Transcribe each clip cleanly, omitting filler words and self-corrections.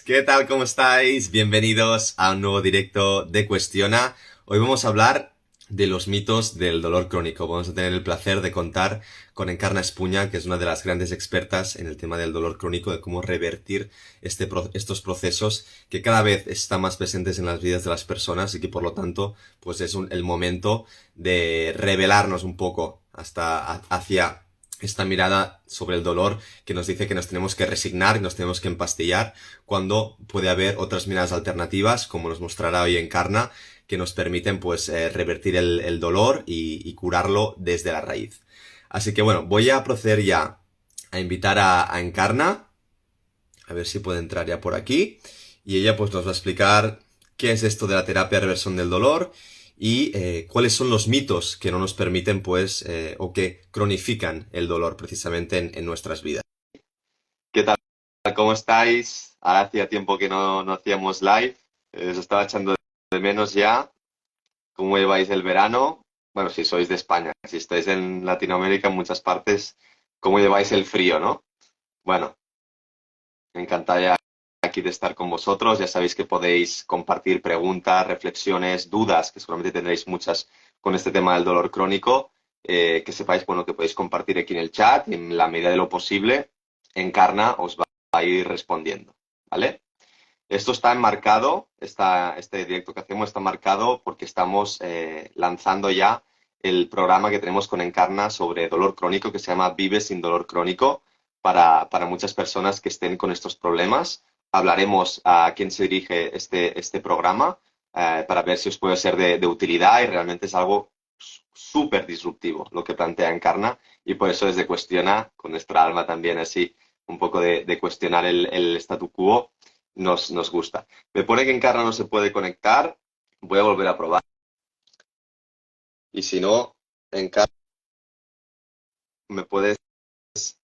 ¿Qué tal? ¿Cómo estáis? Bienvenidos a un nuevo directo de Cuestiona. Hoy vamos a hablar de los mitos del dolor crónico. Vamos a tener el placer de contar con Encarna Espuña, que es una de las grandes expertas en el tema del dolor crónico, de cómo revertir estos procesos que cada vez están más presentes en las vidas de las personas y que por lo tanto pues es el momento de revelarnos un poco hacia esta mirada sobre el dolor que nos dice que nos tenemos que resignar y nos tenemos que empastillar cuando puede haber otras miradas alternativas, como nos mostrará hoy Encarna, que nos permiten pues revertir el dolor y curarlo desde la raíz. Así que bueno, voy a proceder ya a invitar a Encarna, a ver si puede entrar ya por aquí, y ella pues nos va a explicar qué es esto de la terapia de reversión del dolor y cuáles son los mitos que no nos permiten pues o que cronifican el dolor precisamente en nuestras vidas. ¿Qué tal? ¿Cómo estáis? Ahora hacía tiempo que no hacíamos live. Os estaba echando de menos ya. ¿Cómo lleváis el verano? Bueno, si sois de España. Si estáis en Latinoamérica, en muchas partes, ¿cómo lleváis el frío, no? Bueno, me encantaría aquí de estar con vosotros. Ya sabéis que podéis compartir preguntas, reflexiones, dudas, que seguramente tendréis muchas con este tema del dolor crónico. Que sepáis, bueno, que podéis compartir aquí en el chat y en la medida de lo posible, Encarna os va a ir respondiendo, ¿vale? Esto está enmarcado, este directo que hacemos está marcado porque estamos lanzando ya el programa que tenemos con Encarna sobre dolor crónico que se llama Vive sin dolor crónico para muchas personas que estén con estos problemas. Hablaremos a quién se dirige este programa para ver si os puede ser de utilidad y realmente es algo súper disruptivo lo que plantea Encarna y por eso desde Cuestiona, con nuestra alma también así, un poco de cuestionar el statu quo nos gusta. Me pone que Encarna no se puede conectar. Voy a volver a probar. Y si no, Encarna, me puedes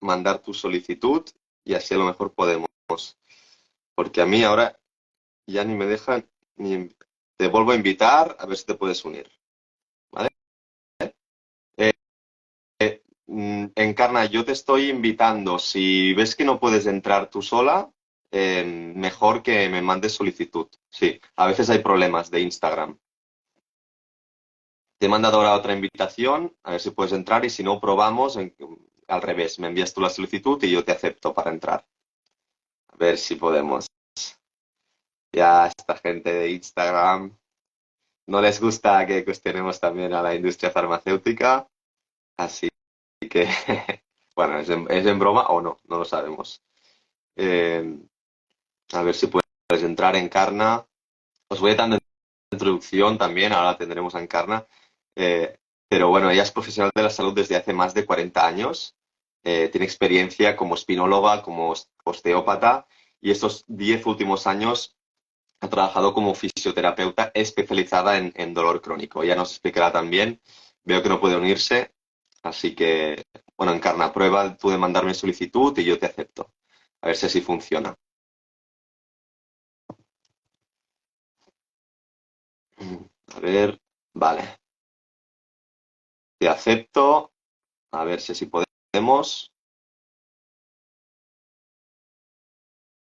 mandar tu solicitud y así a lo mejor podemos. Porque a mí ahora ya ni me dejan ni... Te vuelvo a invitar a ver si te puedes unir. ¿Vale? Eh, Encarna, yo te estoy invitando. Si ves que no puedes entrar tú sola, mejor que me mandes solicitud. Sí, a veces hay problemas de Instagram. Te he mandado ahora otra invitación, a ver si puedes entrar y si no, probamos al revés. Me envías tú la solicitud y yo te acepto para entrar. A ver si podemos. Ya esta gente de Instagram no les gusta que cuestionemos también a la industria farmacéutica, así que, bueno, ¿es en broma o no? No lo sabemos. Eh, a ver si puedes entrar en Encarna. Os voy dando introducción también, ahora tendremos a Encarna. Eh, pero bueno, ella es profesional de la salud desde hace más de 40 años. Tiene experiencia como espinóloga, como osteópata y estos 10 últimos años ha trabajado como fisioterapeuta especializada en dolor crónico. Ella nos explicará también. Veo que no puede unirse, así que, bueno, Encarna, prueba tú de mandarme solicitud y yo te acepto. A ver si así funciona. A ver, vale. Te acepto. A ver si así podemos.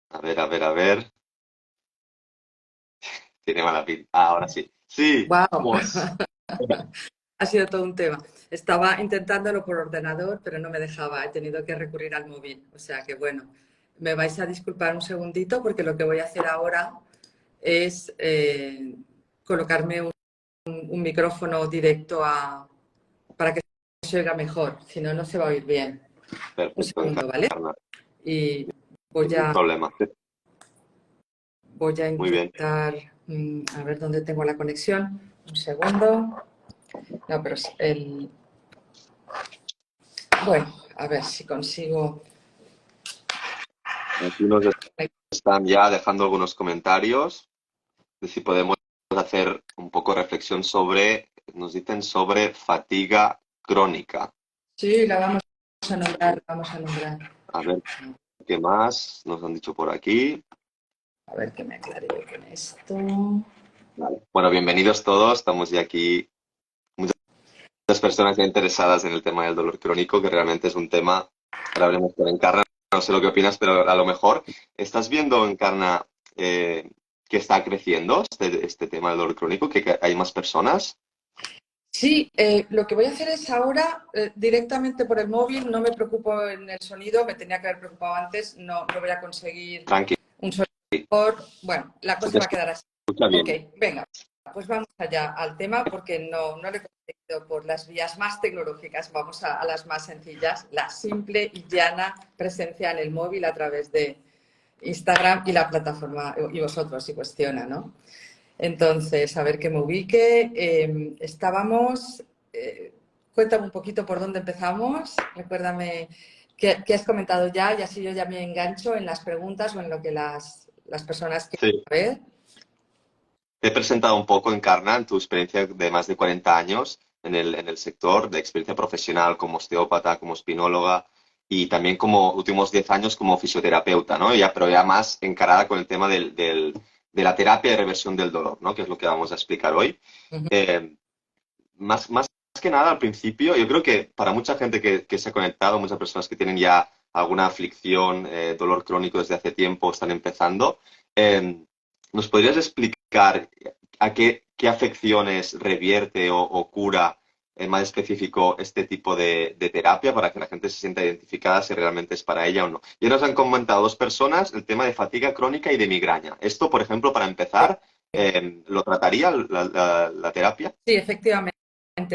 A ver, a ver, a ver. Tiene mala pinta. Ah, ahora sí. Sí, Wow, vamos. ha sido todo un tema. Estaba intentándolo por ordenador, pero no me dejaba. He tenido que recurrir al móvil. O sea que bueno, me vais a disculpar un segundito porque lo que voy a hacer ahora es colocarme un micrófono directo para que se oiga mejor. Si no, no se va a oír bien. Un Perfecto, segundo, ¿vale? Encarna. Y voy Ningún a, problema. voy a Muy bien. intentar, a ver dónde tengo la conexión. Un segundo. No, pero bueno, a ver si consigo. Aquí nos están ya dejando algunos comentarios de si podemos hacer un poco reflexión sobre, nos dicen sobre fatiga crónica. Sí, la vamos a nombrar, la vamos a nombrar. A ver qué más nos han dicho por aquí. A ver que me aclare yo con esto. Vale. Bueno, bienvenidos todos. Estamos ya aquí muchas personas ya interesadas en el tema del dolor crónico, que realmente es un tema, ahora hablemos con Encarna, no sé lo que opinas, pero a lo mejor estás viendo, Encarna, que está creciendo este tema del dolor crónico, que hay más personas. Sí, lo que voy a hacer es ahora directamente por el móvil, no me preocupo en el sonido, me tenía que haber preocupado antes, no voy a conseguir Tranqui, un sonido mejor. Bueno, la se cosa te va a quedar así. escucha Ok, bien. venga, pues vamos allá al tema porque no le he conseguido por las vías más tecnológicas, vamos a las más sencillas, la simple y llana presencia en el móvil a través de Instagram y la plataforma, y vosotros, si cuestiona, ¿no? Entonces, a ver que me ubique. Estábamos, cuéntame un poquito por dónde empezamos. Recuérdame qué has comentado ya y así yo ya me engancho en las preguntas o en lo que las personas quieren Sí. saber. Te he presentado un poco, Encarna, en tu experiencia de más de 40 años en el sector, de experiencia profesional como osteópata, como espinóloga y también como últimos 10 años como fisioterapeuta, ¿no? Pero ya más encarada con el tema de la terapia de reversión del dolor, ¿no? Que es lo que vamos a explicar hoy. Ujú. Eh, más que nada al principio, yo creo que para mucha gente que se ha conectado, muchas personas que tienen ya alguna aflicción, dolor crónico desde hace tiempo, están empezando, ¿nos podrías explicar a qué afecciones revierte o cura, en más específico, este tipo de terapia para que la gente se sienta identificada si realmente es para ella o no? Ya nos han comentado dos personas el tema de fatiga crónica y de migraña. Esto, por ejemplo, para empezar, ¿lo trataría la terapia? Sí, efectivamente.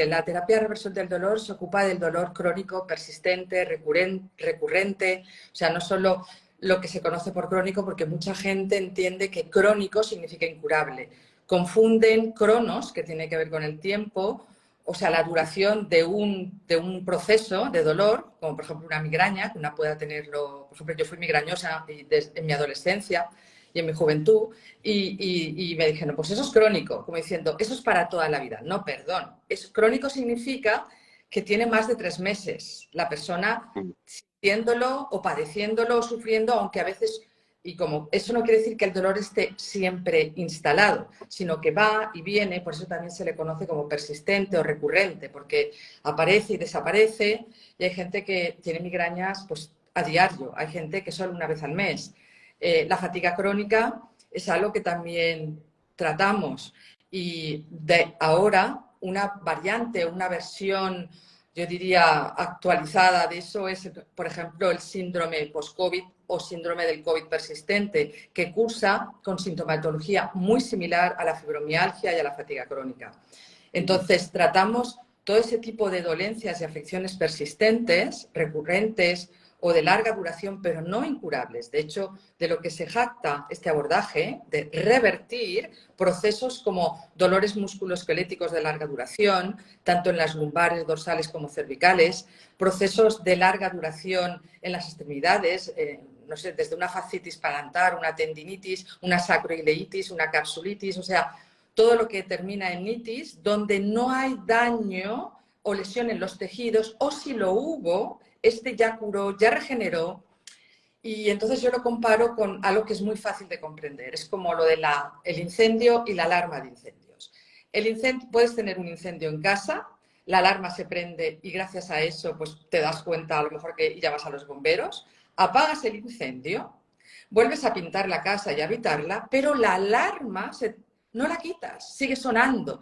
La terapia de reversión del dolor se ocupa del dolor crónico persistente, recurrente, o sea, no solo lo que se conoce por crónico, porque mucha gente entiende que crónico significa incurable. Confunden cronos, que tiene que ver con el tiempo, o sea, la duración de un proceso de dolor, como por ejemplo una migraña, que una pueda tenerlo, por ejemplo, yo fui migrañosa en mi adolescencia y en mi juventud, y me dijeron, pues eso es crónico, como diciendo, eso es para toda la vida. No, perdón. Crónico significa que tiene más de 3 meses la persona sintiéndolo o padeciéndolo o sufriendo, aunque a veces, y como eso no quiere decir que el dolor esté siempre instalado, sino que va y viene, por eso también se le conoce como persistente o recurrente, porque aparece y desaparece, y hay gente que tiene migrañas pues a diario, hay gente que solo una vez al mes. La fatiga crónica es algo que también tratamos y de ahora una variante, una versión, yo diría, actualizada de eso es, por ejemplo, el síndrome post-COVID o síndrome del COVID persistente, que cursa con sintomatología muy similar a la fibromialgia y a la fatiga crónica. Entonces, tratamos todo ese tipo de dolencias y afecciones persistentes, recurrentes o de larga duración, pero no incurables. De hecho, de lo que se jacta este abordaje, de revertir procesos como dolores musculoesqueléticos de larga duración, tanto en las lumbares, dorsales como cervicales, procesos de larga duración en las extremidades, no sé, desde una fascitis palantar, una tendinitis, una sacroileitis, una capsulitis, o sea, todo lo que termina en itis, donde no hay daño o lesión en los tejidos, o si lo hubo, este ya curó, ya regeneró, y entonces yo lo comparo con algo que es muy fácil de comprender. Es como lo de el incendio y la alarma de incendios. Puedes tener un incendio en casa, la alarma se prende y gracias a eso pues te das cuenta a lo mejor que llamas a los bomberos, apagas el incendio, vuelves a pintar la casa y a habitarla, pero la alarma no la quitas, sigue sonando.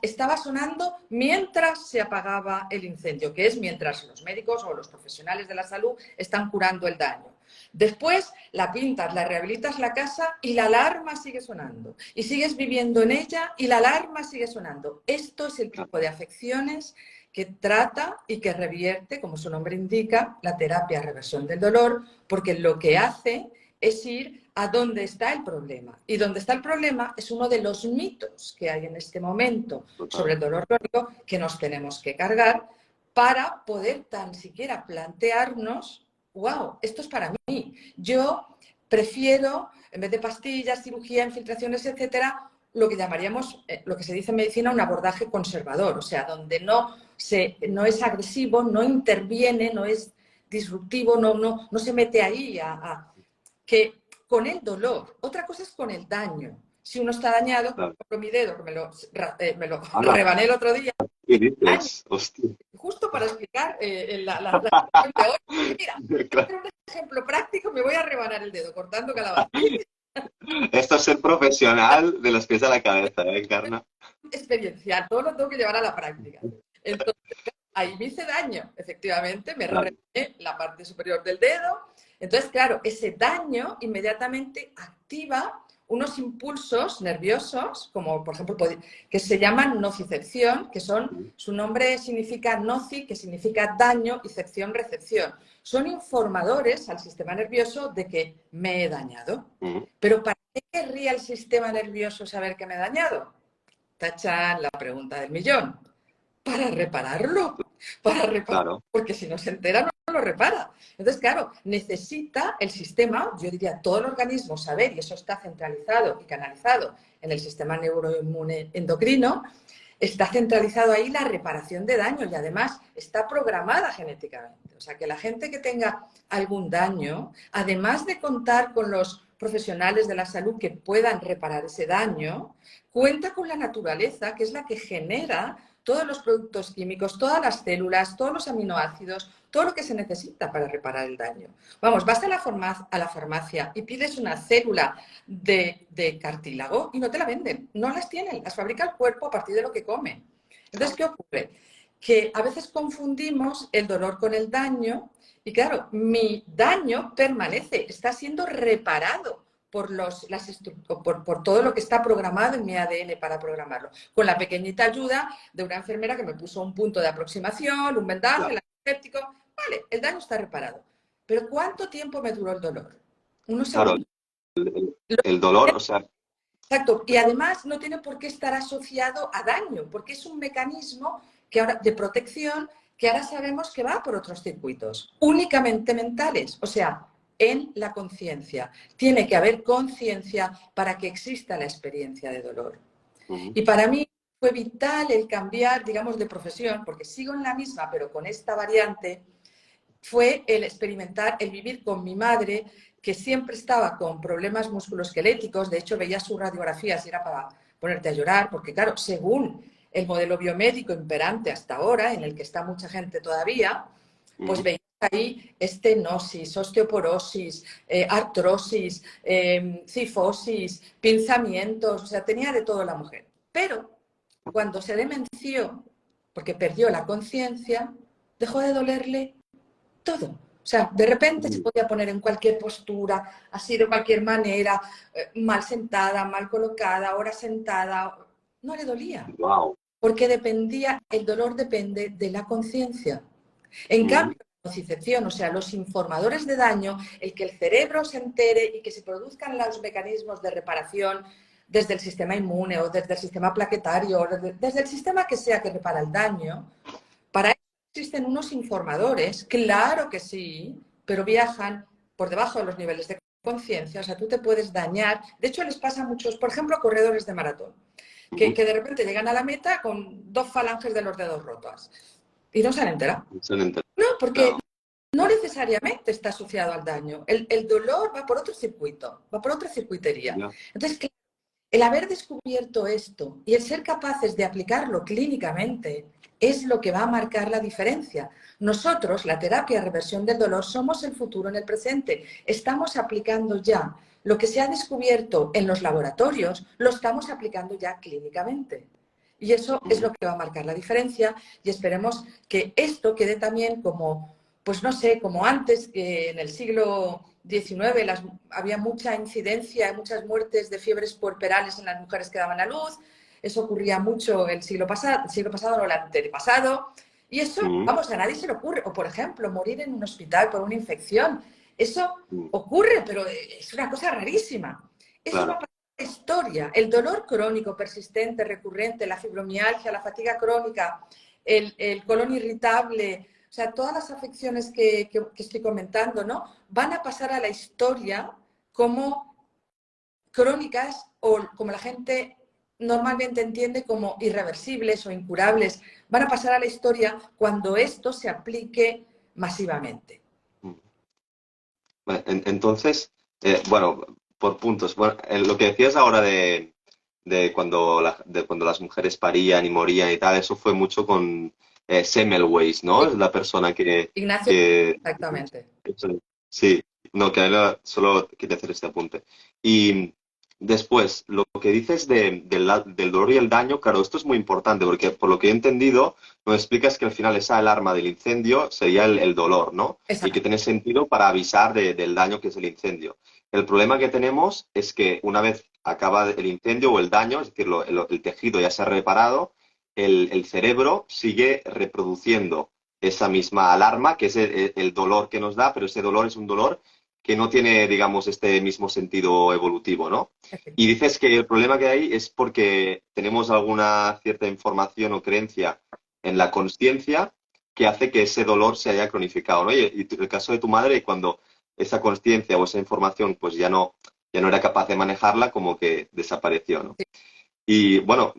Estaba sonando mientras se apagaba el incendio, que es mientras los médicos o los profesionales de la salud están curando el daño. Después la pintas, la rehabilitas la casa y la alarma sigue sonando. Y sigues viviendo en ella y la alarma sigue sonando. Esto es el tipo de afecciones que trata y que revierte, como su nombre indica, la terapia reversión del dolor, porque lo que hace es ir a dónde está el problema. Y dónde está el problema es uno de los mitos que hay en este momento sobre el dolor crónico que nos tenemos que cargar para poder tan siquiera plantearnos, wow, esto es para mí. Yo prefiero, en vez de pastillas, cirugía, infiltraciones, etcétera, lo que llamaríamos, lo que se dice en medicina, un abordaje conservador, o sea, donde no es agresivo, no interviene, no es disruptivo, no se mete ahí que con el dolor. Otra cosa es con el daño. Si uno está dañado, Claro. por mi dedo, que me lo Hala, rebané el otro día, ¿qué dices? Hostia. justo para explicar la situación de hoy. Y mira, para Claro. hacer un ejemplo práctico, me voy a rebanar el dedo cortando calabaza. Esto es ser profesional de los pies a la cabeza, ¿eh, Encarna? Experiencial, todo lo tengo que llevar a la práctica. Entonces, ahí me hice daño, efectivamente, me Claro. rebané la parte superior del dedo. Entonces, claro, ese daño inmediatamente activa unos impulsos nerviosos, como por ejemplo, que se llaman nocicepción, que son, su nombre significa noci, que significa daño, y cepción, recepción. Son informadores al sistema nervioso de que me he dañado. Pero ¿para qué querría el sistema nervioso saber que me he dañado? Tachan, la pregunta del millón. Para repararlo, Claro. porque si no se entera no lo repara. Entonces, claro, necesita el sistema, yo diría todo el organismo saber, y eso está centralizado y canalizado en el sistema neuroinmune endocrino, está centralizado ahí la reparación de daño y además está programada genéticamente. O sea, que la gente que tenga algún daño, además de contar con los profesionales de la salud que puedan reparar ese daño, cuenta con la naturaleza, que es la que genera todos los productos químicos, todas las células, todos los aminoácidos, todo lo que se necesita para reparar el daño. Vamos, vas a la farmacia y pides una célula de cartílago y no te la venden, no las tienen, las fabrica el cuerpo a partir de lo que come. Entonces, ¿qué ocurre? Que a veces confundimos el dolor con el daño y claro, mi daño permanece, está siendo reparado por todo lo que está programado en mi ADN para programarlo, con la pequeñita ayuda de una enfermera que me puso un punto de aproximación, un vendaje, el antiséptico. Vale, el daño está reparado. Pero ¿cuánto tiempo me duró el dolor? Unos Claro, segundos. el dolor, o sea, Exacto. Y además no tiene por qué estar asociado a daño, porque es un mecanismo que ahora, de protección que ahora sabemos que va por otros circuitos, únicamente mentales, o sea, en la conciencia. Tiene que haber conciencia para que exista la experiencia de dolor. Y para mí fue vital el cambiar, digamos, de profesión, porque sigo en la misma, pero con esta variante, fue el experimentar, el vivir con mi madre, que siempre estaba con problemas musculoesqueléticos. De hecho, veía sus radiografías y era para ponerte a llorar, porque claro, según el modelo biomédico imperante hasta ahora, en el que está mucha gente todavía, pues veía ahí estenosis, osteoporosis, artrosis, cifosis, pinzamientos, o sea, tenía de todo la mujer. Pero cuando se demenció, porque perdió la conciencia, dejó de dolerle todo. O sea, de repente se podía poner en cualquier postura, así de cualquier manera, mal sentada, mal colocada, ahora sentada, no le dolía, wow. porque dependía, el dolor depende de la conciencia. En cambio, la nocicepción, o sea, los informadores de daño, el que el cerebro se entere y que se produzcan los mecanismos de reparación desde el sistema inmune o desde el sistema plaquetario o desde el sistema que sea que repara el daño, para eso existen unos informadores, claro que sí, pero viajan por debajo de los niveles de conciencia, o sea, tú te puedes dañar. De hecho, les pasa a muchos, por ejemplo, corredores de maratón, que de repente llegan a la meta con 2 falanges de los dedos rotas y no se han enterado. Excelente. No, porque Claro. no necesariamente está asociado al daño. El dolor va por otro circuito, va por otra circuitería. Ya. Entonces, el haber descubierto esto y el ser capaces de aplicarlo clínicamente es lo que va a marcar la diferencia. Nosotros, la terapia de reversión del dolor, somos el futuro en el presente. Estamos aplicando ya lo que se ha descubierto en los laboratorios, lo estamos aplicando ya clínicamente. Y eso es lo que va a marcar la diferencia y esperemos que esto quede también como, pues no sé, como antes, que en el siglo XIX había mucha incidencia, muchas muertes de fiebres puerperales en las mujeres que daban a luz. Eso ocurría mucho el siglo pasado, no el antepasado. Y eso, vamos, a nadie se le ocurre. O, por ejemplo, morir en un hospital por una infección. Eso ocurre, pero es una cosa rarísima. Eso va a Claro. pasar en la historia. El dolor crónico, persistente, recurrente, la fibromialgia, la fatiga crónica, el colon irritable, o sea, todas las afecciones que estoy comentando, ¿no? Van a pasar a la historia como crónicas o como la gente normalmente entiende como irreversibles o incurables. Van a pasar a la historia cuando esto se aplique masivamente. Vale, entonces, bueno, por puntos. Bueno, lo que decías ahora de cuando las mujeres parían y morían y tal, eso fue mucho Semmelweis, ¿no? Es la persona Ignacio, que exactamente. sí, no, que ahora solo quería hacer este apunte. Y después, lo que dices del dolor y el daño, claro, esto es muy importante porque por lo que he entendido, nos explicas que al final esa alarma del incendio sería el dolor, ¿no? Y que Exacto. tiene sentido para avisar del daño que es el incendio. El problema que tenemos es que una vez acaba el incendio o el daño, es decir, el tejido ya se ha reparado, el cerebro sigue reproduciendo esa misma alarma, que es el dolor que nos da, pero ese dolor es un dolor que no tiene, digamos, este mismo sentido evolutivo, ¿no? Y dices que el problema que hay es porque tenemos alguna cierta información o creencia en la consciencia que hace que ese dolor se haya cronificado, ¿no? Y el caso de tu madre, cuando esa consciencia o esa información pues ya no era capaz de manejarla, como que desapareció, ¿no? Y bueno,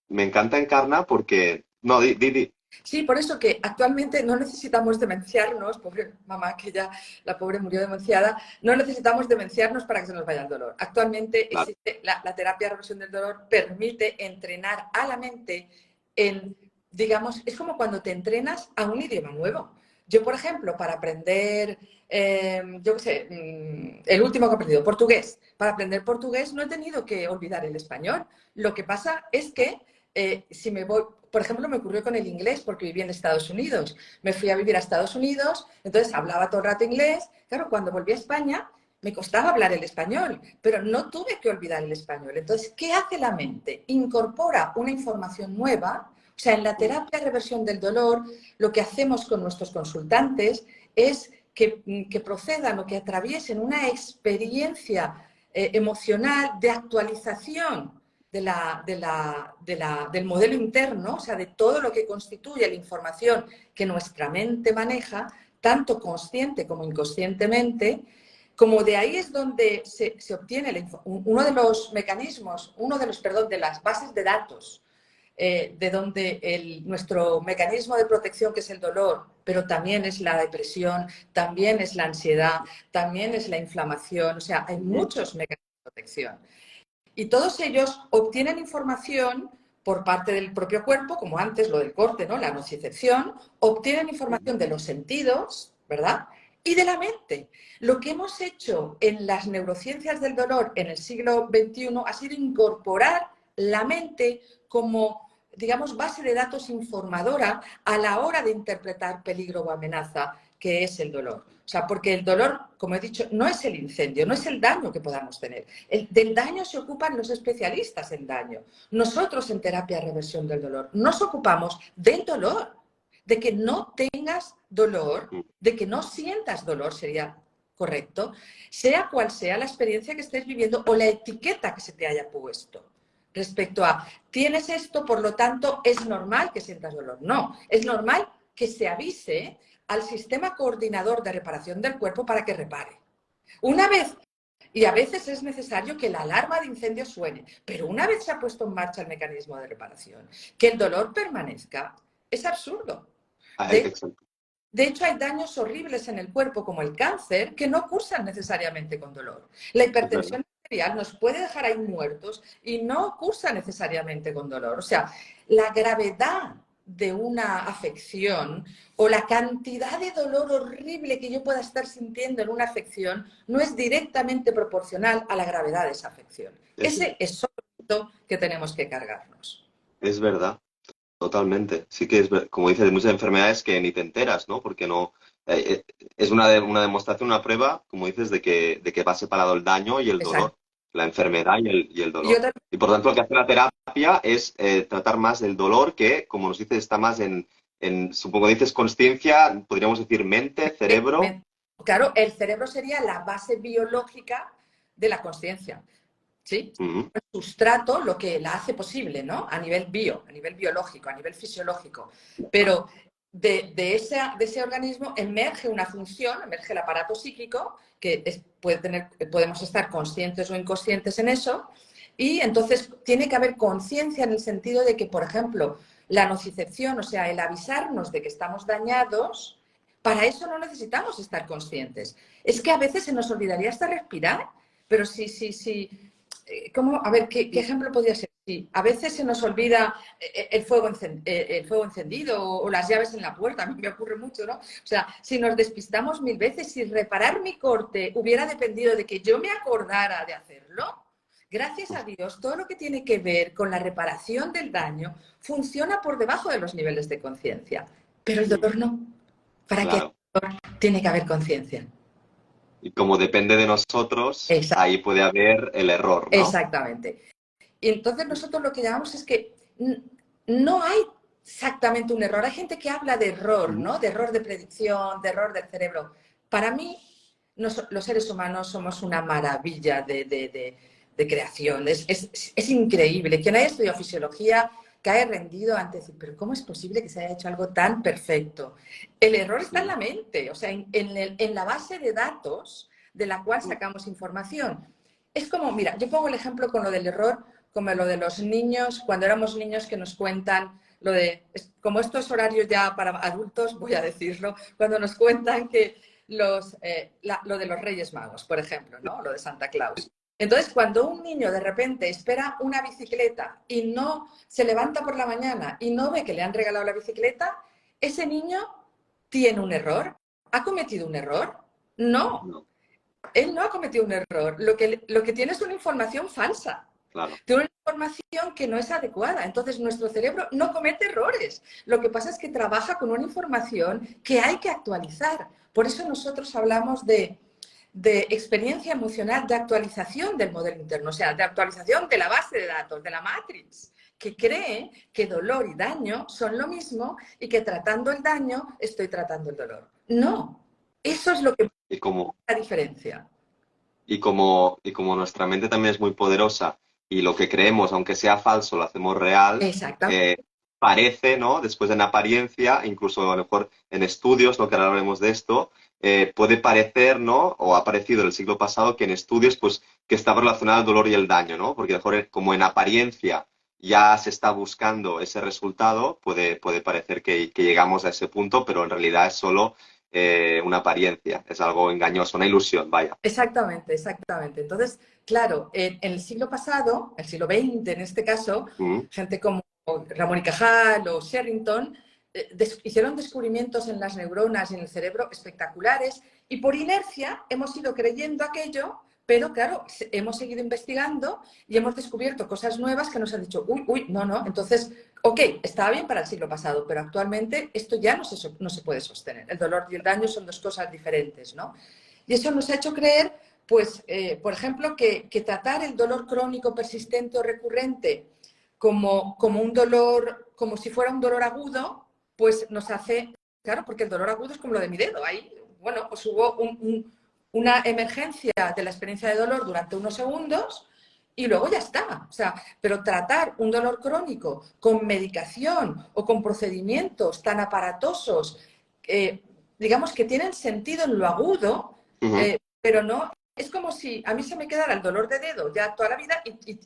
me encanta Encarna porque... No, di. Sí, por eso que actualmente no necesitamos demenciarnos, pobre mamá que ya la pobre murió demenciada, no necesitamos demenciarnos para que se nos vaya el dolor. Actualmente Claro. existe la terapia de reversión del dolor, permite entrenar a la mente en, digamos, es como cuando te entrenas a un idioma nuevo. Yo, por ejemplo, para aprender, yo qué sé, el último que he aprendido, portugués. Para aprender portugués no he tenido que olvidar el español. Lo que pasa es que si me voy, por ejemplo, me ocurrió con el inglés porque viví en Estados Unidos. Me fui a vivir a Estados Unidos, entonces hablaba todo el rato inglés. Claro, cuando volví a España me costaba hablar el español, pero no tuve que olvidar el español. Entonces, ¿qué hace la mente? Incorpora una información nueva. O sea, en la terapia de reversión del dolor, lo que hacemos con nuestros consultantes es que procedan o que atraviesen una experiencia emocional de actualización del modelo interno, o sea, de todo lo que constituye la información que nuestra mente maneja, tanto consciente como inconscientemente, como de ahí es donde se obtiene uno de los mecanismos, perdón, de las bases de datos, de donde nuestro mecanismo de protección, que es el dolor, pero también es la depresión, también es la ansiedad, también es la inflamación, o sea, hay muchos mecanismos de protección. Y todos ellos obtienen información por parte del propio cuerpo, como antes lo del corte, ¿no? La nocicepción, obtienen información de los sentidos, ¿verdad? Y de la mente. Lo que hemos hecho en las neurociencias del dolor en el siglo XXI ha sido incorporar la mente como, digamos, base de datos informadora a la hora de interpretar peligro o amenaza, que es el dolor. O sea, porque el dolor, como he dicho, no es el incendio, no es el daño que podamos tener. Del daño se ocupan los especialistas en daño. Nosotros en terapia de reversión del dolor nos ocupamos del dolor, de que no tengas dolor, de que no sientas dolor, sería correcto, sea cual sea la experiencia que estés viviendo o la etiqueta que se te haya puesto respecto a, tienes esto, por lo tanto, es normal que sientas dolor. No, es normal que se avise al sistema coordinador de reparación del cuerpo para que repare. Una vez, y a veces es necesario que la alarma de incendio suene, pero una vez se ha puesto en marcha el mecanismo de reparación, que el dolor permanezca, es absurdo. Ah, De, exacto. de hecho, hay daños horribles en el cuerpo, como el cáncer, que no cursan necesariamente con dolor. La Es verdad. hipertensión arterial nos puede dejar ahí muertos y no cursa necesariamente con dolor. O sea, la gravedad de una afección o la cantidad de dolor horrible que yo pueda estar sintiendo en una afección no es directamente proporcional a la gravedad de esa afección. Es, Ese es solo el que tenemos que cargarnos. es verdad, totalmente. Sí que como dices, hay muchas enfermedades que ni te enteras, ¿no? Porque no... es una demostración, una prueba, como dices, de que va separado el daño y el Exacto. dolor, la enfermedad y el Y dolor. otra, Y por tanto, lo que hace la terapia es tratar más el dolor que, como nos dices, está más supongo dices, consciencia, podríamos decir mente, cerebro. claro, el cerebro sería la base biológica de la conciencia. ¿Sí? Ujú. El sustrato lo que la hace posible, ¿no? A nivel a nivel biológico, a nivel fisiológico. Pero de ese organismo emerge una función, emerge el aparato psíquico, que podemos estar conscientes o inconscientes en eso, y entonces tiene que haber conciencia en el sentido de que, por ejemplo, la nocicepción, o sea, el avisarnos de que estamos dañados, para eso no necesitamos estar conscientes. Es que a veces se nos olvidaría hasta respirar, pero sí. ¿Cómo? A ver, ¿qué ejemplo podría ser? Sí, a veces se nos olvida el fuego encendido o las llaves en la puerta, a mí me ocurre mucho, ¿no? O sea, si nos despistamos mil veces, si reparar mi corte hubiera dependido de que yo me acordara de hacerlo, gracias a Dios, todo lo que tiene que ver con la reparación del daño funciona por debajo de los niveles de conciencia, pero el dolor no. Para que haya Claro. dolor tiene que haber conciencia. Y como depende de nosotros, Exacto, ahí puede haber el error, ¿no? exactamente. Y entonces nosotros lo que llamamos es que no hay exactamente un error. Hay gente que habla de error, ¿no? De error de predicción, de error del cerebro. Para mí, los seres humanos somos una maravilla de creación. Es increíble. Quien haya estudiado fisiología cae rendido ante decir, pero ¿cómo es posible que se haya hecho algo tan perfecto? El error está en Sí. la mente, o sea, en la base de datos de la cual sacamos información. Es como, mira, yo pongo el ejemplo con lo del error, como lo de los niños, cuando éramos niños que nos cuentan lo de, como estos horarios ya para adultos, voy a decirlo, cuando nos cuentan que lo de los Reyes Magos, por ejemplo, ¿no? Lo de Santa Claus. Entonces, cuando un niño de repente espera una bicicleta y no se levanta por la mañana y no ve que le han regalado la bicicleta, ese niño tiene un error. ¿Ha cometido un error? No, No, él no ha cometido un error. Lo que tiene es una información falsa. claro. Tiene una información que no es adecuada. Entonces, nuestro cerebro no comete errores. Lo que pasa es que trabaja con una información que hay que actualizar. Por eso nosotros hablamos de experiencia emocional, de actualización del modelo interno, o sea, de actualización de la base de datos, de la matrix, que cree que dolor y daño son lo mismo y que tratando el daño estoy tratando el dolor. No, eso es lo que es Y como, la diferencia. y como nuestra mente también es muy poderosa y lo que creemos, aunque sea falso, lo hacemos real, Exactamente. eh, parece, ¿no? Después en apariencia, incluso a lo mejor en estudios, ¿no? Que ahora hablemos de esto, puede parecer, ¿no? O ha parecido en el siglo pasado que en estudios, pues, que estaba relacionado el dolor y el daño, ¿no? Porque a lo mejor como en apariencia ya se está buscando ese resultado, puede parecer que llegamos a ese punto, pero en realidad es solo una apariencia, es algo engañoso, una ilusión, vaya. Exactamente, exactamente. Entonces, claro, en el siglo pasado, el siglo XX en este caso, Mm, gente como Ramón y Cajal o Sherrington hicieron descubrimientos en las neuronas y en el cerebro espectaculares y por inercia hemos ido creyendo aquello, pero claro, hemos seguido investigando y hemos descubierto cosas nuevas que nos han dicho, uy, uy, no, no. Entonces, ok, estaba bien para el siglo pasado, pero actualmente esto ya no se puede sostener. El dolor y el daño son dos cosas diferentes, ¿no? Y eso nos ha hecho creer, pues, por ejemplo, que tratar el dolor crónico persistente o recurrente como un dolor, como si fuera un dolor agudo, pues nos hace, claro, porque el dolor agudo es como lo de mi dedo. Ahí, bueno, pues hubo una emergencia de la experiencia de dolor durante unos segundos y luego ya está. O sea, pero tratar un dolor crónico con medicación o con procedimientos tan aparatosos, digamos que tienen sentido en lo agudo, ujú. pero no, es como si a mí se me quedara el dolor de dedo ya toda la vida y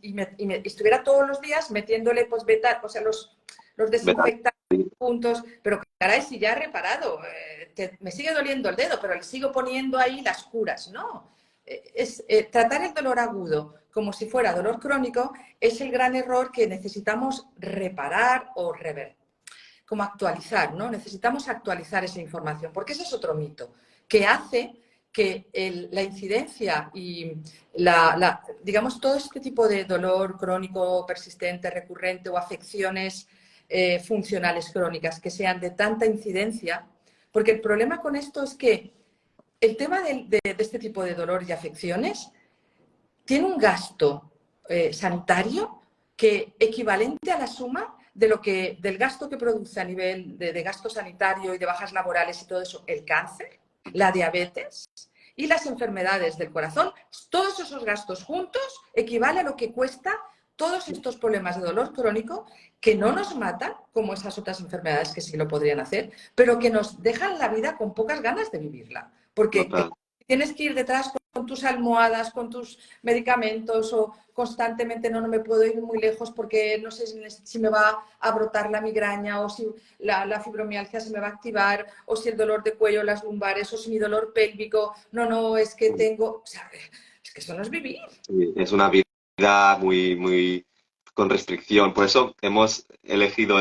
estuviera todos los días metiéndole pues beta, o sea, los Betal. desinfectantes puntos, pero caray, si ya he reparado, me sigue doliendo el dedo, pero le sigo poniendo ahí las curas, ¿no? Tratar el dolor agudo como si fuera dolor crónico es el gran error que necesitamos reparar o revertir, como actualizar, ¿no? Necesitamos actualizar esa información, porque ese es otro mito que hace que la incidencia y digamos, todo este tipo de dolor crónico, persistente, recurrente o afecciones funcionales crónicas que sean de tanta incidencia, porque el problema con esto es que el tema de este tipo de dolor y afecciones tiene un gasto sanitario que equivalente a la suma del gasto que produce a nivel de gasto sanitario y de bajas laborales y todo eso, el cáncer, la diabetes y las enfermedades del corazón. Todos esos gastos juntos equivale a lo que cuesta todos estos problemas de dolor crónico que no nos matan, como esas otras enfermedades que sí lo podrían hacer, pero que nos dejan la vida con pocas ganas de vivirla. Porque Total. tienes que ir detrás con tus almohadas, con tus medicamentos o constantemente no me puedo ir muy lejos porque no sé si me va a brotar la migraña o si la fibromialgia se me va a activar o si el dolor de cuello, las lumbares o si mi dolor pélvico, no, es que tengo, o sea, es que eso no es vivir. Sí, es una vida muy, muy con restricción. Por eso hemos elegido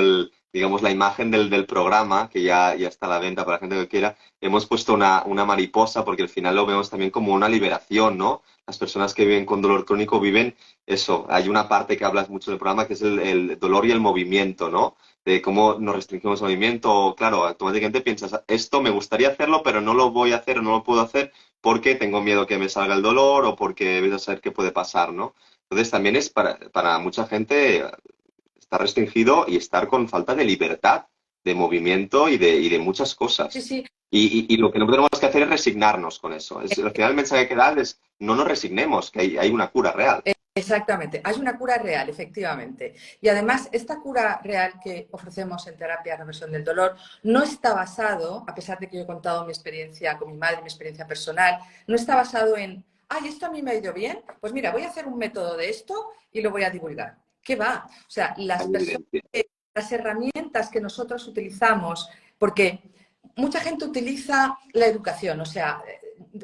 digamos, la imagen del programa, que ya está a la venta para la gente que quiera. Hemos puesto una mariposa porque al final lo vemos también como una liberación, ¿no? Las personas que viven con dolor crónico viven eso. Hay una parte que hablas mucho del programa que es el dolor y el movimiento, ¿no? De cómo nos restringimos el movimiento. Claro, automáticamente piensas, esto me gustaría hacerlo, pero no lo voy a hacer o no lo puedo hacer porque tengo miedo que me salga el dolor o porque ves a saber qué puede pasar, ¿no? Entonces también es para mucha gente estar restringido y estar con falta de libertad, de movimiento y de muchas Sí, cosas. sí, Y lo que no tenemos que hacer es resignarnos con eso. Al final el mensaje que da es no nos resignemos, que hay una cura real. exactamente. Hay una cura real, efectivamente. Y además, esta cura real que ofrecemos en terapia de reversión del dolor no está basado, a pesar de que yo he contado mi experiencia con mi madre, mi experiencia personal, no está basado en, ay, esto a mí me ha ido bien, pues mira, voy a hacer un método de esto y lo voy a divulgar. ¿Qué va? O sea, Hay las personas, evidencia. las herramientas que nosotros utilizamos, porque mucha gente utiliza la educación, o sea,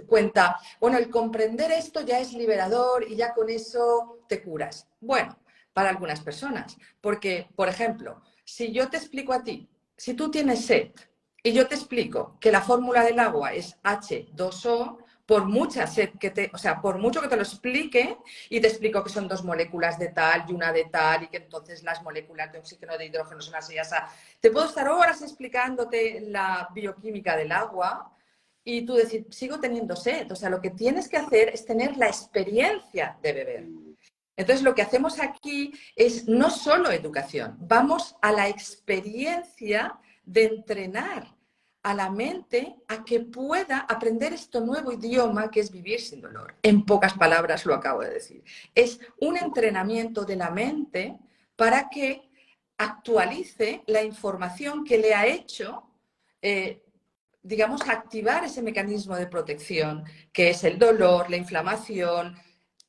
cuenta, bueno, el comprender esto ya es liberador y ya con eso te curas. Bueno, para algunas personas, porque, por ejemplo, si yo te explico a ti, si tú tienes sed y yo te explico que la fórmula del agua es H2O, por mucha sed que te, o sea, por mucho que te lo explique y te explico que son dos moléculas de tal y una de tal y que entonces las moléculas de oxígeno de hidrógeno son así, así. Te puedo estar horas explicándote la bioquímica del agua y tú decir, sigo teniendo sed. O sea, lo que tienes que hacer es tener la experiencia de beber. Entonces, lo que hacemos aquí es no solo educación, vamos a la experiencia de entrenar a la mente a que pueda aprender este nuevo idioma que es vivir sin dolor. En pocas palabras lo acabo de decir. Es un entrenamiento de la mente para que actualice la información que le ha hecho digamos, activar ese mecanismo de protección, que es el dolor, la inflamación.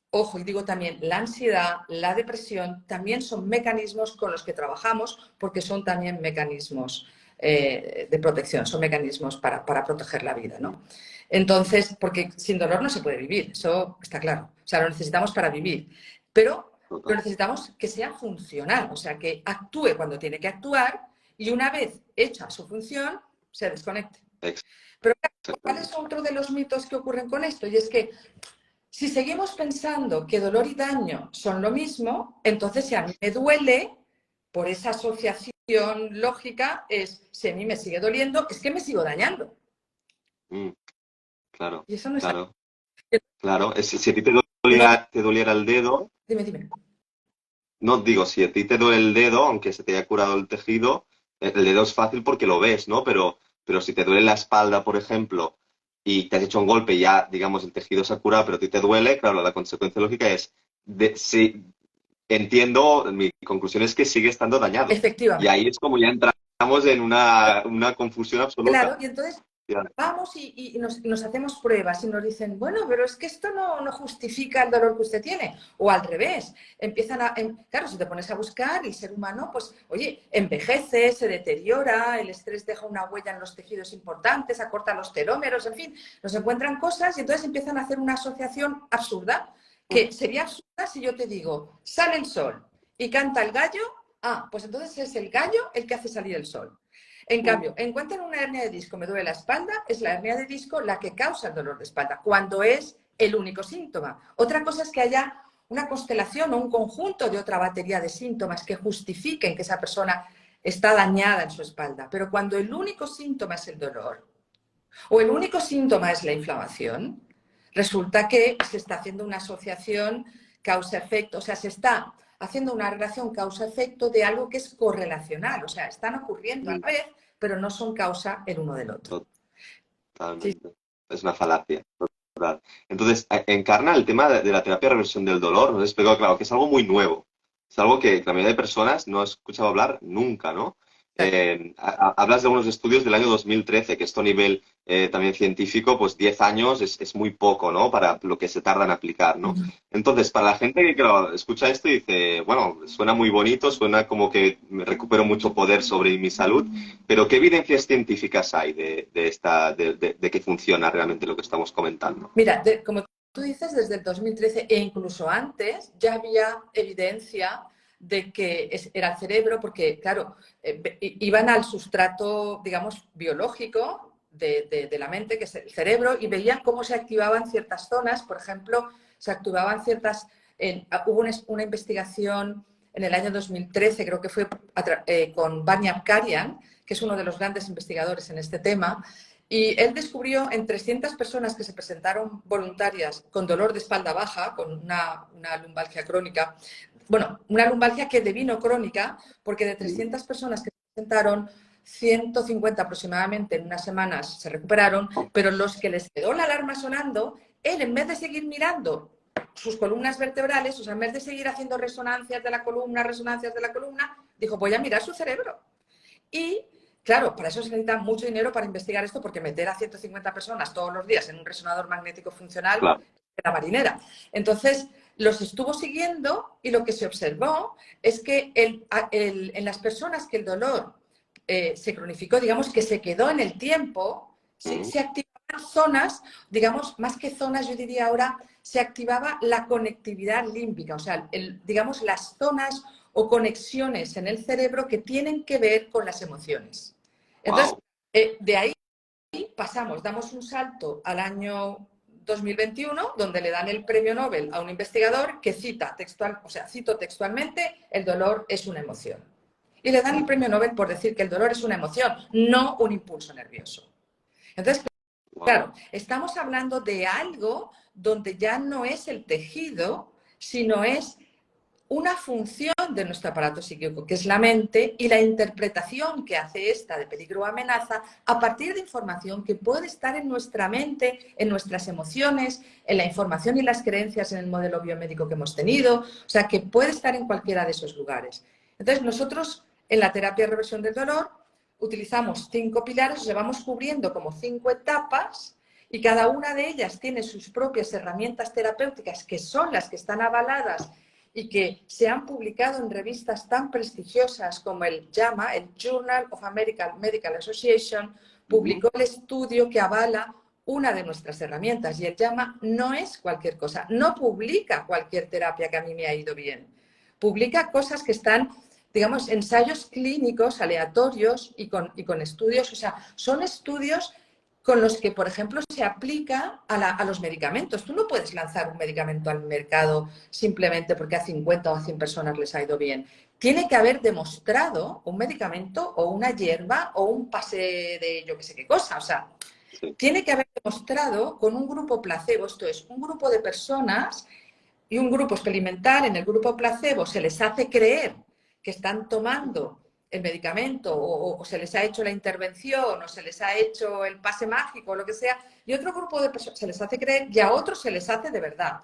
Ojo, y digo también, la ansiedad, la depresión, también son mecanismos con los que trabajamos porque son también mecanismos de protección, son mecanismos para proteger la vida, ¿no? Entonces, porque sin dolor no se puede vivir, eso está claro. O sea, lo necesitamos para vivir, pero lo necesitamos que sea funcional, o sea, que actúe cuando tiene que actuar y una vez hecha su función, se desconecte. Pero ¿cuál es otro de los mitos que ocurren con esto? Y es que si seguimos pensando que dolor y daño son lo mismo, entonces si a mí me duele, por esa asociación lógica, es si a mí me sigue doliendo, es que me sigo dañando. Claro, Y eso no es así. claro, claro. Si a ti Entonces, te doliera el dedo, dime. no digo, si a ti te duele el dedo, aunque se te haya curado el tejido, el dedo es fácil porque lo ves, ¿no? Pero si te duele la espalda, por ejemplo, y te has hecho un golpe y ya, digamos, el tejido se ha curado, pero a ti te duele, claro, la consecuencia lógica es, si entiendo, mi conclusión es que sigue estando dañado. Y Efectivamente. ahí es como ya entramos en una confusión Claro, absoluta. y entonces Ya. vamos y nos hacemos pruebas y nos dicen, bueno, pero es que esto no justifica el dolor que usted tiene. O al revés, empiezan claro, si te pones a buscar, el ser humano, pues, oye, envejece, se deteriora, el estrés deja una huella en los tejidos importantes, acorta los telómeros, en fin, nos encuentran cosas y entonces empiezan a hacer una asociación absurda, que sería absurda si yo te digo, sale el sol y canta el gallo, pues entonces es el gallo el que hace salir el sol. En cambio, encuentran una hernia de disco, me duele la espalda, es la hernia de disco la que causa el dolor de espalda, cuando es el único síntoma. Otra cosa es que haya una constelación o un conjunto de otra batería de síntomas que justifiquen que esa persona está dañada en su espalda. Pero cuando el único síntoma es el dolor o el único síntoma es la inflamación, resulta que se está haciendo una asociación causa-efecto, o sea, se está haciendo una relación causa-efecto de algo que es correlacional, o sea, están ocurriendo a la vez, pero no son causa el uno del otro. Sí. Totalmente. Es una falacia. Total. Entonces, encarna el tema de la terapia de reversión del dolor. Nos has explicado, claro, que es algo muy nuevo. Es algo que la mayoría de personas no ha escuchado hablar nunca, ¿no? Hablas de unos estudios del año 2013, que esto a nivel también científico, pues 10 años es muy poco, ¿no? Para lo que se tarda en aplicar, ¿no? Entonces, para la gente que claro, escucha esto y dice, bueno, suena muy bonito, suena como que me recupero mucho poder sobre mi salud, pero ¿qué evidencias científicas hay de que funciona realmente lo que estamos comentando? Mira, como tú dices, desde el 2013 e incluso antes ya había evidencia de que era el cerebro, porque, claro, iban al sustrato, digamos, biológico de la mente, que es el cerebro, y veían cómo se activaban ciertas zonas. Por ejemplo, se activaban ciertas... hubo una investigación en el año 2013, creo que fue con Vanya Apkarian, que es uno de los grandes investigadores en este tema, y él descubrió en 300 personas que se presentaron voluntarias con dolor de espalda baja, con una lumbalgia crónica, bueno, una lumbalgia que devino crónica, porque de 300 personas que se presentaron, 150 aproximadamente en unas semanas se recuperaron, pero los que les quedó la alarma sonando, él en vez de seguir mirando sus columnas vertebrales, o sea, en vez de seguir haciendo resonancias de la columna, dijo, voy a mirar su cerebro. Y, claro, para eso se necesita mucho dinero para investigar esto, porque meter a 150 personas todos los días en un resonador magnético funcional Claro. era marinera. Entonces, los estuvo siguiendo y lo que se observó es que en las personas que el dolor se cronificó, digamos que se quedó en el tiempo, se activaban zonas, digamos, más que zonas, yo diría ahora, se activaba la conectividad límbica, o sea, digamos, las zonas o conexiones en el cerebro que tienen que ver con las emociones. Entonces, de ahí pasamos, damos un salto al año 2021, donde le dan el premio Nobel a un investigador que cita textual, o sea, cito textualmente, el dolor es una emoción. Y le dan el premio Nobel por decir que el dolor es una emoción, no un impulso nervioso. Entonces, claro, estamos hablando de algo donde ya no es el tejido, sino es una función de nuestro aparato psíquico, que es la mente, y la interpretación que hace esta de peligro o amenaza a partir de información que puede estar en nuestra mente, en nuestras emociones, en la información y las creencias en el modelo biomédico que hemos tenido, o sea, que puede estar en cualquiera de esos lugares. Entonces, nosotros en la terapia de reversión del dolor utilizamos 5 pilares, o sea, vamos cubriendo como 5 etapas, y cada una de ellas tiene sus propias herramientas terapéuticas, que son las que están avaladas y que se han publicado en revistas tan prestigiosas como el JAMA, el Journal of American Medical Association, publicó el estudio que avala una de nuestras herramientas. Y el JAMA no es cualquier cosa, no publica cualquier terapia que a mí me ha ido bien. Publica cosas que están, digamos, ensayos clínicos aleatorios y con estudios, o sea, son estudios con los que, por ejemplo, se aplica a los medicamentos. Tú no puedes lanzar un medicamento al mercado simplemente porque a 50 o a 100 personas les ha ido bien. Tiene que haber demostrado un medicamento o una hierba o un pase de yo que sé qué cosa. O sea, tiene que haber demostrado con un grupo placebo, esto es, un grupo de personas y un grupo experimental. En el grupo placebo se les hace creer que están tomando el medicamento o se les ha hecho la intervención o se les ha hecho el pase mágico o lo que sea, y otro grupo de personas se les hace creer y a otros se les hace de verdad.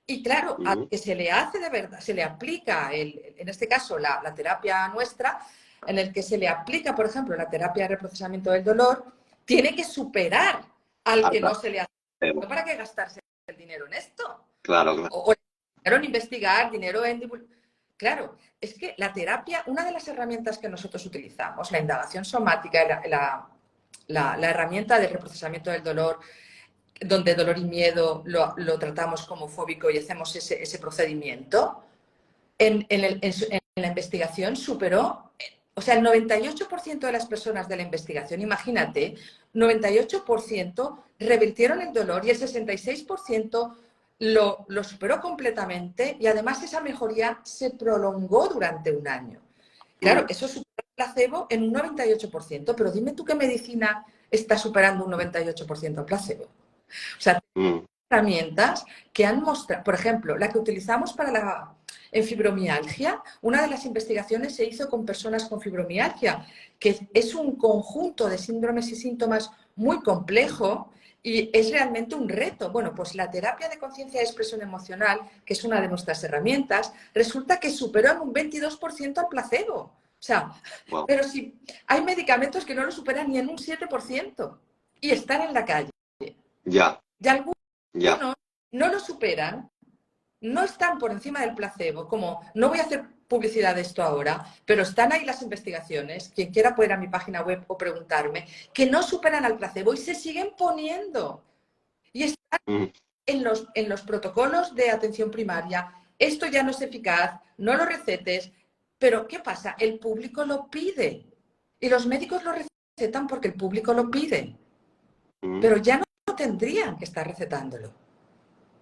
Y claro, al que se le hace de verdad, se le aplica, en este caso, la terapia nuestra, en el que se le aplica, por ejemplo, la terapia de reprocesamiento del dolor, tiene que superar al que no se le hace. ¿Para qué gastarse el dinero en esto? Claro, claro. O dinero en investigar, dinero en divulgar. Claro, es que la terapia, una de las herramientas que nosotros utilizamos, la indagación somática, la herramienta de reprocesamiento del dolor, donde dolor y miedo lo tratamos como fóbico y hacemos ese procedimiento, en la investigación superó, o sea, el 98% de las personas de la investigación, imagínate, 98% revirtieron el dolor y el 66% lo superó completamente, y además esa mejoría se prolongó durante un año. Claro, eso supera el placebo en un 98%, pero dime tú qué medicina está superando un 98% al placebo. O sea, herramientas que han mostrado, por ejemplo, la que utilizamos en fibromialgia, una de las investigaciones se hizo con personas con fibromialgia, que es un conjunto de síndromes y síntomas muy complejo y es realmente un reto. Bueno, pues la terapia de conciencia de expresión emocional, que es una de nuestras herramientas, resulta que superó en un 22% al placebo. O sea, pero si hay medicamentos que no lo superan ni en un 7% y están en la calle. Ya. Y algunos no lo superan, no están por encima del placebo, como no voy a hacer publicidad de esto ahora, pero están ahí las investigaciones, quien quiera puede ir a mi página web o preguntarme, que no superan al placebo y se siguen poniendo. Y están en los protocolos de atención primaria. Esto ya no es eficaz, no lo recetes, Pero ¿qué pasa? El público lo pide y los médicos lo recetan porque el público lo pide, pero ya no tendrían que estar recetándolo.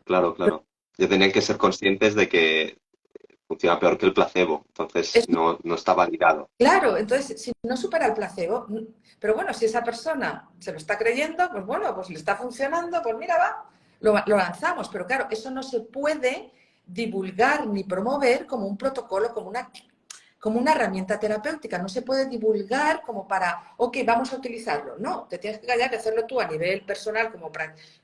Claro, claro. Ya tenían que ser conscientes de que funciona peor que el placebo, entonces Es no está validado. claro, entonces si no supera el placebo, pero bueno, si esa persona se lo está creyendo, pues bueno, pues le está funcionando, pues mira, va, lo lanzamos, pero claro, eso no se puede divulgar ni promover como un protocolo, como una herramienta terapéutica, no se puede divulgar como para, ok, vamos a utilizarlo. No, te tienes que callar y hacerlo tú a nivel personal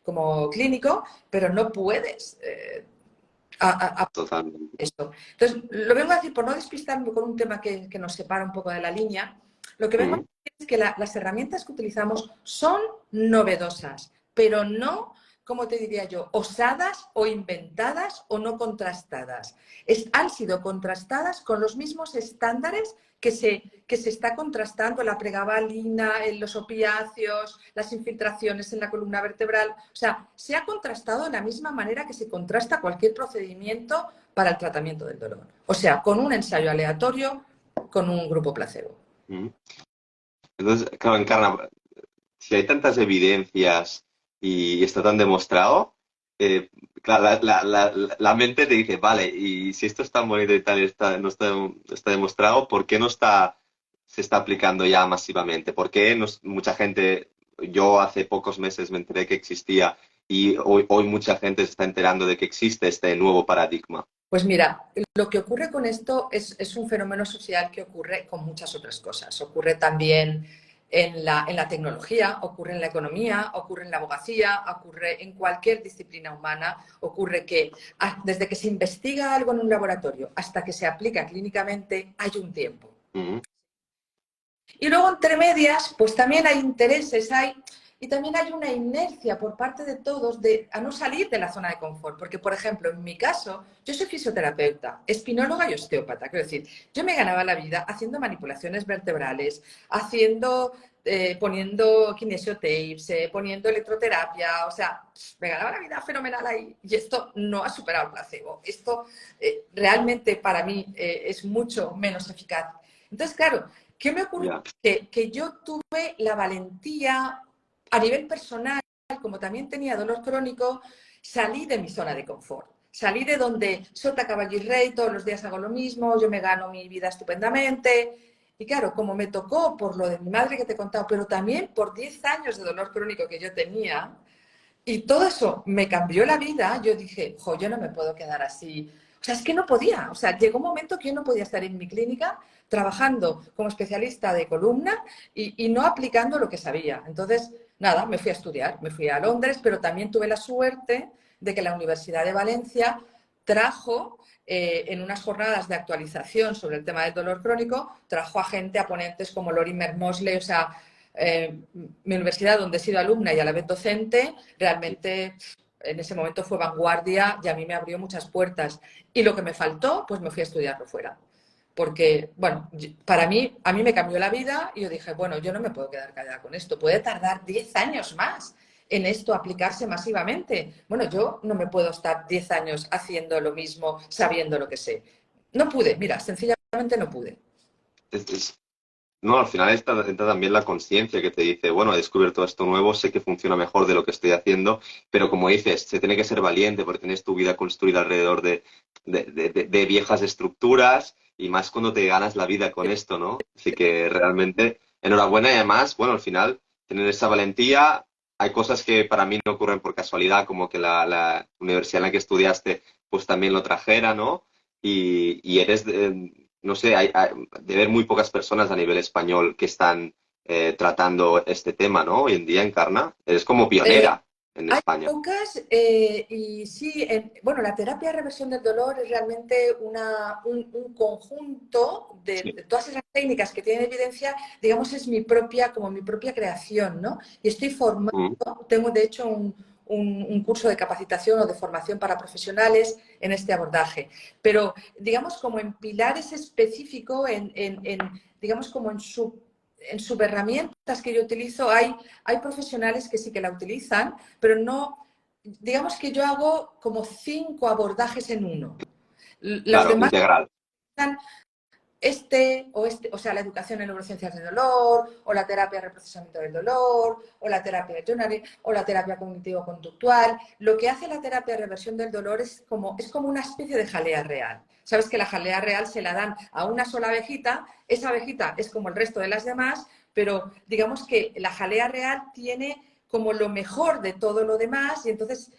como clínico, pero no puedes Totalmente. esto. Entonces, lo vengo a decir por no despistarme con un tema que nos separa un poco de la línea. Lo que vengo a Mm, decir es que las herramientas que utilizamos son novedosas, pero no, como te diría yo, osadas o inventadas o no contrastadas. Han sido contrastadas con los mismos estándares que se está contrastando la pregabalina, los opiáceos, las infiltraciones en la columna vertebral. O sea, se ha contrastado de la misma manera que se contrasta cualquier procedimiento para el tratamiento del dolor. O sea, con un ensayo aleatorio, con un grupo placebo. mm. Entonces, claro, Encarna, si hay tantas evidencias y está tan demostrado, claro, la mente te dice, vale, y si esto es tan bonito y tal, no está demostrado, ¿por qué se está aplicando ya masivamente? ¿Por qué mucha gente, yo hace pocos meses me enteré que existía y hoy mucha gente se está enterando de que existe este nuevo paradigma? Pues mira, lo que ocurre con esto es un fenómeno social que ocurre con muchas otras cosas. Ocurre también en la tecnología, ocurre en la economía, ocurre en la abogacía, ocurre en cualquier disciplina humana. Ocurre que desde que se investiga algo en un laboratorio hasta que se aplica clínicamente hay un tiempo. Mm, Y luego, entre medias, pues también hay intereses, y también hay una inercia por parte de todos a no salir de la zona de confort. Porque, por ejemplo, en mi caso, yo soy fisioterapeuta, espinóloga y osteópata. Quiero decir, yo me ganaba la vida haciendo manipulaciones vertebrales, poniendo kinesiotapes, poniendo electroterapia. O sea, me ganaba la vida fenomenal ahí. Y esto no ha superado el placebo. Esto realmente para mí es mucho menos eficaz. Entonces, claro, ¿qué me ocurrió? ya. Que yo tuve la valentía a nivel personal, como también tenía dolor crónico, salí de mi zona de confort. Salí de donde sota caballo y rey, todos los días hago lo mismo, yo me gano mi vida estupendamente. Y claro, como me tocó por lo de mi madre que te he contado, pero también por 10 años de dolor crónico que yo tenía, y todo eso me cambió la vida, yo dije, jo, yo no me puedo quedar así. O sea, es que no podía. O sea, llegó un momento que yo no podía estar en mi clínica trabajando como especialista de columna y no aplicando lo que sabía. Entonces, nada, me fui a estudiar, me fui a Londres, pero también tuve la suerte de que la Universidad de Valencia trajo en unas jornadas de actualización sobre el tema del dolor crónico, trajo a gente, a ponentes como Lorimer Mosley, o sea, mi universidad donde he sido alumna y a la vez docente, realmente en ese momento fue vanguardia y a mí me abrió muchas puertas. Y lo que me faltó, pues me fui a estudiarlo fuera. Porque, bueno, para mí, a mí me cambió la vida y yo dije, bueno, yo no me puedo quedar callada con esto. Puede tardar 10 años más en esto aplicarse masivamente. Bueno, yo no me puedo estar 10 años haciendo lo mismo, sabiendo lo que sé. No pude, mira, sencillamente no pude. No, al final está también la conciencia que te dice, bueno, he descubierto esto nuevo, sé que funciona mejor de lo que estoy haciendo, pero como dices, se tiene que ser valiente porque tienes tu vida construida alrededor de viejas estructuras y más cuando te ganas la vida con esto, ¿no? Así que realmente, enhorabuena y además, bueno, al final, tener esa valentía, hay cosas que para mí no ocurren por casualidad, como que la universidad en la que estudiaste, pues también lo trajera, ¿no? Y eres no sé, de ver muy pocas personas a nivel español que están tratando este tema, ¿no? Hoy en día, Encarna, eres como Eh, pionera en Hay España. pocas y sí, bueno, la terapia de reversión del dolor es realmente un conjunto Sí. de todas esas técnicas que tienen evidencia, digamos, es como mi propia creación, ¿no? Y estoy formando, Mm, tengo de hecho un curso de capacitación o de formación para profesionales en este abordaje, pero digamos como en pilares específicos, digamos como en subherramientas que yo utilizo, hay profesionales que sí que la utilizan, pero no, digamos que yo hago como 5 abordajes en uno. Los claro, demás integral. están o sea, la educación en neurociencias del dolor, o la terapia de reprocesamiento del dolor, o la terapia de journaling, o la terapia cognitivo-conductual. Lo que hace la terapia de reversión del dolor es como una especie de jalea real. Sabes que la jalea real se la dan a una sola abejita, esa abejita es como el resto de las demás, pero digamos que la jalea real tiene como lo mejor de todo lo demás y entonces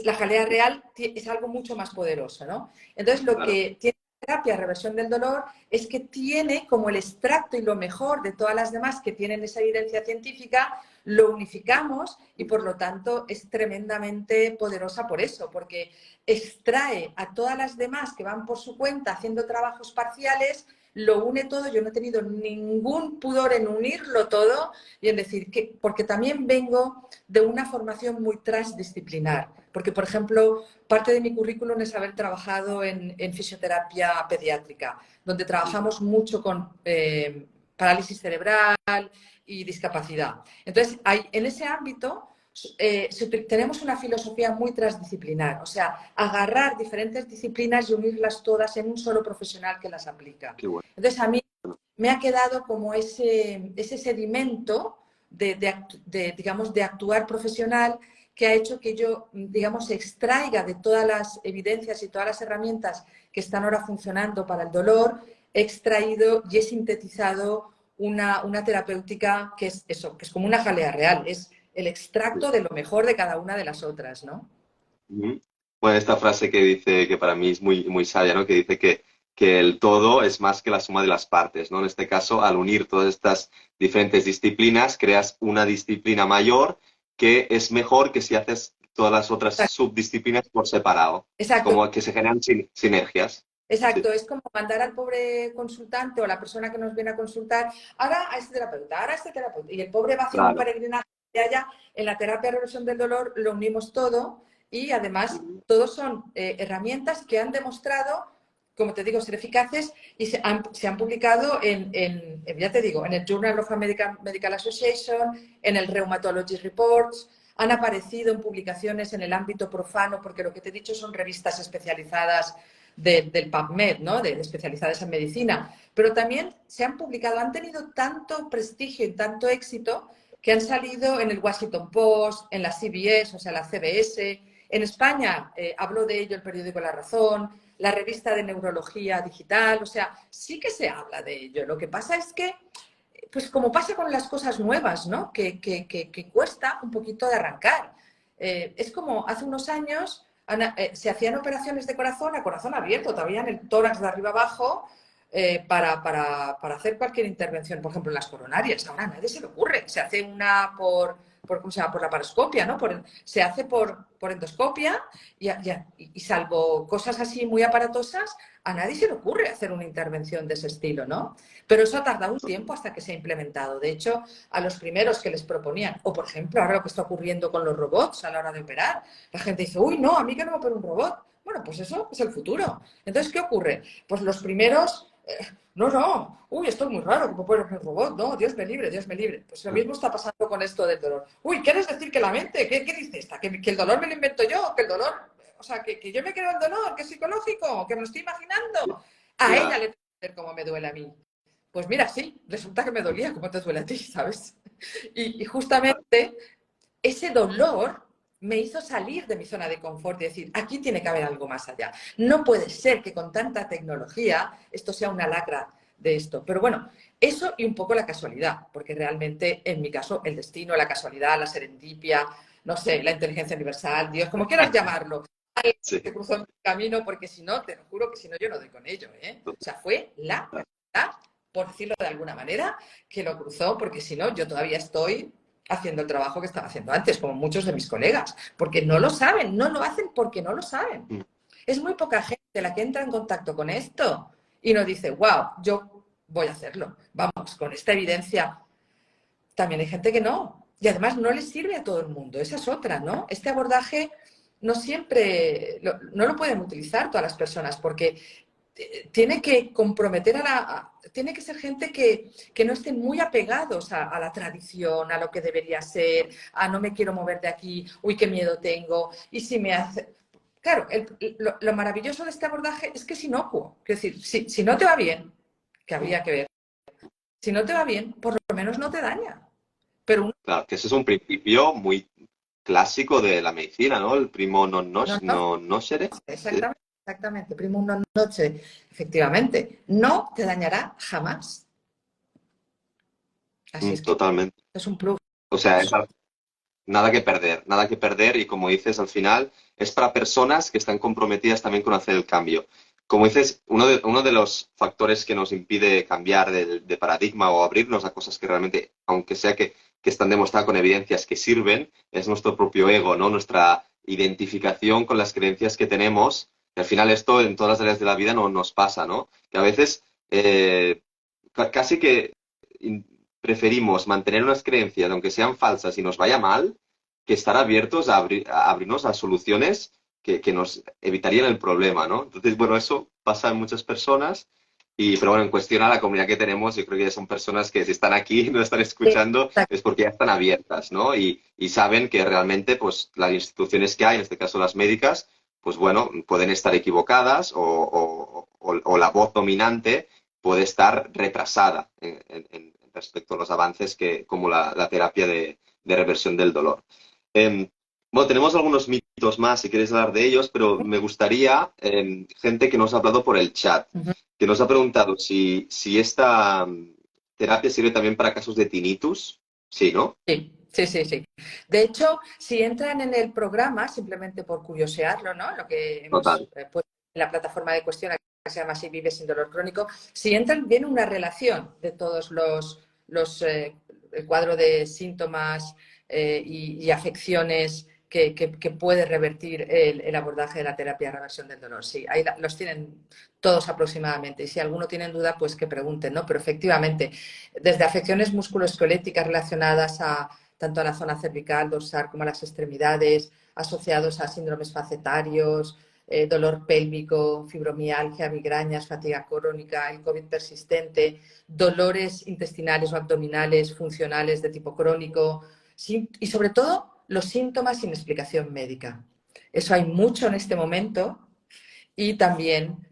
la jalea real es algo mucho más poderoso, ¿no? Entonces lo Claro. que tiene la terapia de reversión del dolor es que tiene como el extracto y lo mejor de todas las demás que tienen esa evidencia científica, lo unificamos y por lo tanto es tremendamente poderosa por eso, porque extrae a todas las demás que van por su cuenta haciendo trabajos parciales, lo une todo. Yo no he tenido ningún pudor en unirlo todo y en decir que, porque también vengo de una formación muy transdisciplinar, porque por ejemplo, parte de mi currículum es haber trabajado en fisioterapia pediátrica, donde trabajamos mucho con parálisis cerebral y discapacidad. Entonces, en ese ámbito tenemos una filosofía muy transdisciplinar, o sea, agarrar diferentes disciplinas y unirlas todas en un solo profesional que las aplica. Qué bueno. Entonces, a mí me ha quedado como ese sedimento digamos, de actuar profesional que ha hecho que yo, digamos, extraiga de todas las evidencias y todas las herramientas que están ahora funcionando para el dolor, he extraído y he sintetizado una terapéutica que es eso, que es como una jalea real, es el extracto de lo mejor de cada una de las otras, ¿no? Ujú. Bueno, esta frase que dice, que para mí es muy, muy sabia, ¿no? Que dice que el todo es más que la suma de las partes, ¿no? En este caso, al unir todas estas diferentes disciplinas, creas una disciplina mayor que es mejor que si haces todas las otras subdisciplinas por separado, Exacto, como que se generan sinergias. Sí, exacto. Es como mandar al pobre consultante o la persona que nos viene a consultar, ahora a este terapeuta, ahora a este terapeuta. Y el pobre va haciendo un claro. peregrinaje de allá. En la terapia de reversión del dolor lo unimos todo y además Ujú. todos son herramientas que han demostrado, como te digo, ser eficaces y se han publicado ya te digo, en el Journal of American Medical Association, en el Rheumatology Reports, han aparecido en publicaciones en el ámbito profano, porque lo que te he dicho son revistas especializadas del PubMed, ¿no? De especializadas en medicina, pero también se han publicado, han tenido tanto prestigio y tanto éxito que han salido en el Washington Post, en la CBS, o sea, la CBS. En España habló de ello el periódico La Razón, la revista de Neurología Digital, o sea, sí que se habla de ello. Lo que pasa es que, pues como pasa con las cosas nuevas, ¿no? Que cuesta un poquito de arrancar. Es como hace unos años se hacían operaciones de corazón a corazón abierto, todavía en el tórax de arriba abajo, para hacer cualquier intervención, por ejemplo, en las coronarias. Ahora a nadie se le ocurre. Se hace una ¿cómo se llama? Por laparoscopia, ¿no? Se hace por endoscopia y salvo cosas así muy aparatosas, a nadie se le ocurre hacer una intervención de ese estilo, ¿no? Pero eso ha tardado un tiempo hasta que se ha implementado. De hecho, a los primeros que les proponían, o por ejemplo, ahora lo que está ocurriendo con los robots a la hora de operar, la gente dice, uy, no, a mí que no me opera un robot. Bueno, pues eso es el futuro. Entonces, ¿qué ocurre? Pues los primeros, no, uy, esto es muy raro, ¿cómo puede ser un robot? No, Dios me libre, Dios me libre. Pues lo mismo está pasando con esto del dolor. Uy, ¿quieres decir que la mente? ¿Qué dice esta? ¿Que el dolor me lo invento yo? ¿Que el dolor, o sea, que yo me creo el dolor, que es psicológico, que me lo estoy imaginando? A ella Ya. le puede ser como me duele a mí. Pues mira, sí, resulta que me dolía como te duele a ti, ¿sabes? Y justamente ese dolor me hizo salir de mi zona de confort y decir, aquí tiene que haber algo más allá. No puede ser que con tanta tecnología esto sea una lacra de esto. Pero bueno, eso y un poco la casualidad, porque realmente en mi caso el destino, la casualidad, la serendipia, no sé, la inteligencia universal, Dios, como quieras llamarlo, Sí. que cruzó mi camino, porque si no, te lo juro que si no yo no doy con ello. O sea, fue la verdad, por decirlo de alguna manera, que lo cruzó, porque si no, yo todavía estoy haciendo el trabajo que estaba haciendo antes, como muchos de mis colegas, porque no lo saben, no lo hacen porque no lo saben. Mm. Es muy poca gente la que entra en contacto con esto y nos dice, wow, yo voy a hacerlo. Vamos, con esta evidencia. También hay gente que no. Y además no les sirve a todo el mundo. Esa es otra, ¿no? Este abordaje no siempre, no lo pueden utilizar todas las personas porque tiene que comprometer tiene que ser gente que no estén muy apegados a la tradición, a lo que debería ser, a no me quiero mover de aquí, uy, qué miedo tengo, y si me hace... claro, lo maravilloso de este abordaje es que es inocuo. Es decir, si no te va bien, que habría que ver, si no te va bien, por lo menos no te daña. Pero Claro, que ese es un principio muy clásico de la medicina, ¿no? El primo no, no, non nocere. Sí. exactamente, exactamente. Primo non nocere, efectivamente, no te dañará jamás. Así es que Totalmente. es un plus. O sea, nada que perder y como dices, al final es para personas que están comprometidas también con hacer el cambio. Como dices, uno de los factores que nos impide cambiar de paradigma o abrirnos a cosas que realmente, aunque sea que están demostradas con evidencias que sirven, es nuestro propio ego, ¿no? Nuestra identificación con las creencias que tenemos. Y al final esto en todas las áreas de la vida no nos pasa, ¿no? Que a veces casi que preferimos mantener unas creencias, aunque sean falsas y nos vaya mal, que estar abiertos a abrirnos a soluciones que nos evitarían el problema, ¿no? Entonces, bueno, eso pasa en muchas personas, pero bueno, en cuestión a la comunidad que tenemos, yo creo que ya son personas que si están aquí y nos están escuchando es porque ya están abiertas, ¿no? Y saben que realmente, pues, las instituciones que hay, en este caso las médicas, pues bueno, pueden estar equivocadas o la voz dominante puede estar retrasada respecto a los avances como la terapia de reversión del dolor. Eh, bueno, tenemos algunos mitos más, si quieres hablar de ellos, pero me gustaría, gente que nos ha hablado por el chat, Uh-huh. que nos ha preguntado si esta terapia sirve también para casos de tinnitus. Sí, ¿no? Sí, sí, sí, sí. De hecho, si entran en el programa, simplemente por curiosearlo, ¿no? Lo que hemos Total. puesto en la plataforma de cuestión, que se llama Si vives sin dolor crónico, si entran, viene una relación de todos el cuadro de síntomas y afecciones que puede revertir el abordaje de la terapia de reversión del dolor. Sí, ahí los tienen todos aproximadamente. Y si alguno tiene duda, pues que pregunten, ¿no? Pero efectivamente, desde afecciones musculoesqueléticas relacionadas tanto a la zona cervical, dorsal, como a las extremidades, asociados a síndromes facetarios, dolor pélvico, fibromialgia, migrañas, fatiga crónica, el COVID persistente, dolores intestinales o abdominales funcionales de tipo crónico y sobre todo los síntomas sin explicación médica. Eso hay mucho en este momento y también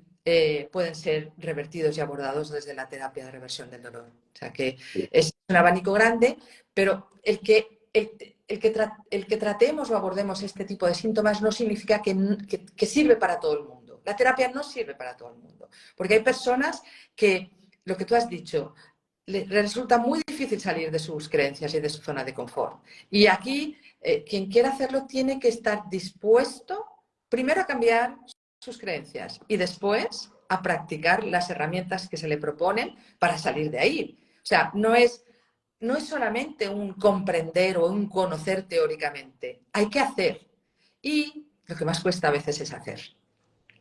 pueden ser revertidos y abordados desde la terapia de reversión del dolor. O sea que es un abanico grande, pero el que tratemos o abordemos este tipo de síntomas no significa que sirve para todo el mundo. La terapia no sirve para todo el mundo, porque hay personas que, lo que tú has dicho, les resulta muy difícil salir de sus creencias y de su zona de confort. Y aquí, quien quiera hacerlo tiene que estar dispuesto primero a cambiar sus creencias y después a practicar las herramientas que se le proponen para salir de ahí. O sea, no es solamente un comprender o un conocer teóricamente, hay que hacer. Y lo que más cuesta a veces es hacer.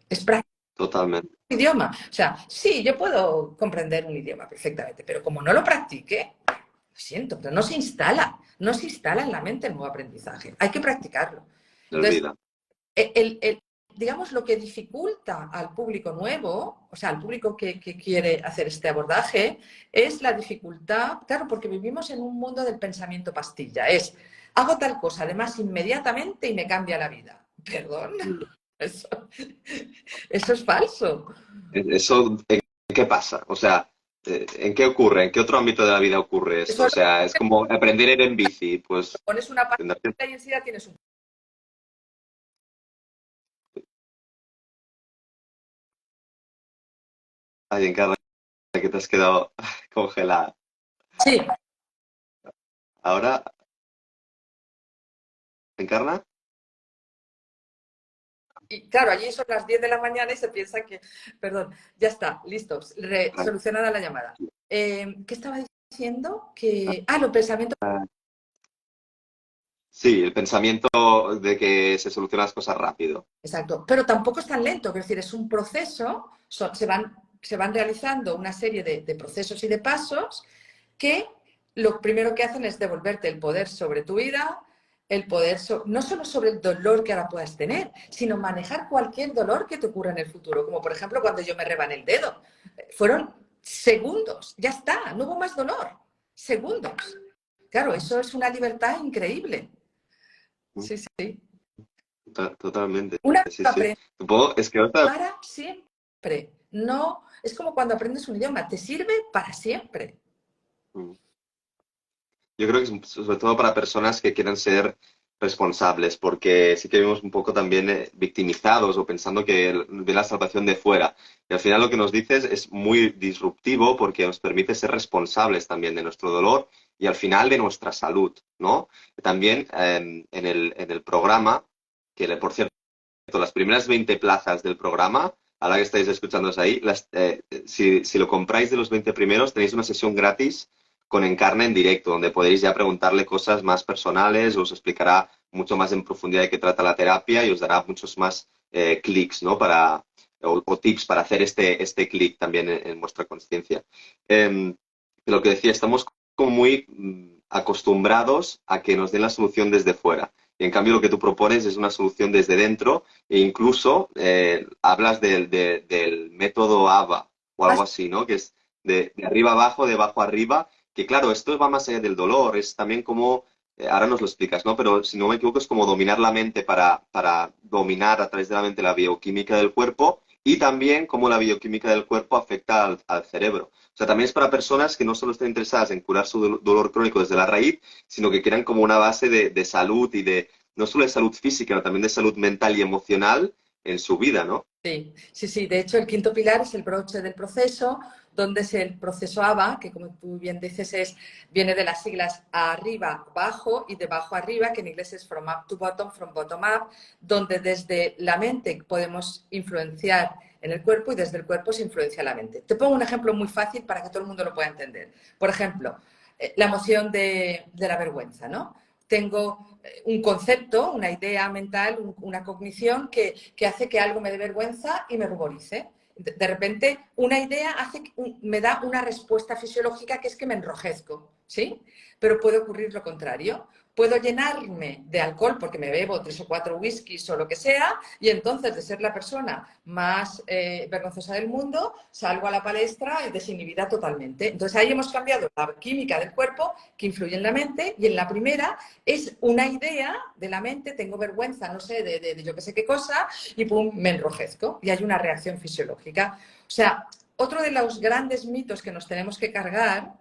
Es practicar Totalmente. un idioma. O sea, sí, yo puedo comprender un idioma perfectamente, pero como no lo practique, lo siento, pero no se instala en la mente el nuevo aprendizaje. Hay que practicarlo. Se Entonces, olvida. digamos, lo que dificulta al público nuevo, o sea, al público que quiere hacer este abordaje, es la dificultad, claro, porque vivimos en un mundo del pensamiento pastilla. Hago tal cosa, además, inmediatamente y me cambia la vida. Perdón, eso, eso es falso. ¿Eso en qué pasa? O sea, ¿en qué ocurre? ¿En qué otro ámbito de la vida ocurre esto? Eso O sea, es como aprender a ir en bici, pues pones una tendrás que... pastilla y enseguida tienes un... Ay, Encarna, que te has quedado congelada. Sí, Ahora, Encarna, y claro, allí son las 10 de la mañana y se piensa que, perdón, ya está, listo, solucionada la llamada. ¿Qué estaba diciendo? Los pensamientos. sí, el pensamiento de que se solucionan las cosas rápido. Exacto, pero tampoco es tan lento, es decir, es un proceso, se van realizando una serie de procesos y de pasos que lo primero que hacen es devolverte el poder sobre tu vida, el poder no solo sobre el dolor que ahora puedas tener, sino manejar cualquier dolor que te ocurra en el futuro, como por ejemplo cuando yo me rebané el dedo. Fueron segundos, ya está, no hubo más dolor, segundos. Claro, eso es una libertad increíble. Sí, sí. Totalmente. Una vez Sí, lo sí. aprendes Supongo, es que ahorita para siempre. No, es como cuando aprendes un idioma, te sirve para siempre. mm, yo creo que es sobre todo para personas que quieran ser responsables, porque sí que vivimos un poco también victimizados o pensando que ve la salvación de fuera. Y al final lo que nos dices es muy disruptivo porque nos permite ser responsables también de nuestro dolor y al final de nuestra salud, ¿no? También en el programa, por cierto, las primeras 20 plazas del programa, a la que estáis escuchándonos ahí, si lo compráis de los 20 primeros, tenéis una sesión gratis con Encarna en directo, donde podéis ya preguntarle cosas más personales, os explicará mucho más en profundidad de qué trata la terapia y os dará muchos más clics, ¿no? O tips para hacer este clic también en vuestra conciencia. Lo que decía, estamos como muy acostumbrados a que nos den la solución desde fuera. Y en cambio lo que tú propones es una solución desde dentro e incluso hablas del método ABA o algo así, ¿no? Que es de arriba abajo, de abajo arriba, que claro, esto va más allá del dolor, es también como, ahora nos lo explicas, ¿no? Pero si no me equivoco es como dominar la mente para dominar a través de la mente la bioquímica del cuerpo y también cómo la bioquímica del cuerpo afecta al cerebro. O sea, también es para personas que no solo estén interesadas en curar su dolor crónico desde la raíz, sino que quieran como una base de salud y no solo de salud física, sino también de salud mental y emocional en su vida, ¿no? Sí, sí, sí. De hecho, el quinto pilar es el broche del proceso, donde es el proceso ABA, que como tú bien dices viene de las siglas arriba, abajo y de abajo arriba, que en inglés es from up to bottom, from bottom up, donde desde la mente podemos influenciar en el cuerpo y desde el cuerpo se influencia la mente. Te pongo un ejemplo muy fácil para que todo el mundo lo pueda entender. Por ejemplo, la emoción de la vergüenza, ¿no? Tengo un concepto, una idea mental, una cognición que hace que algo me dé vergüenza y me ruborice. De repente, una idea me da una respuesta fisiológica que es que me enrojezco, ¿sí? Pero puede ocurrir lo contrario. Puedo llenarme de alcohol porque me bebo 3 o 4 whiskies o lo que sea y entonces de ser la persona más vergonzosa del mundo salgo a la palestra desinhibida totalmente. Entonces ahí hemos cambiado la química del cuerpo que influye en la mente y en la primera es una idea de la mente, tengo vergüenza, no sé, de yo que sé qué cosa y pum, me enrojezco y hay una reacción fisiológica. O sea, otro de los grandes mitos que nos tenemos que cargar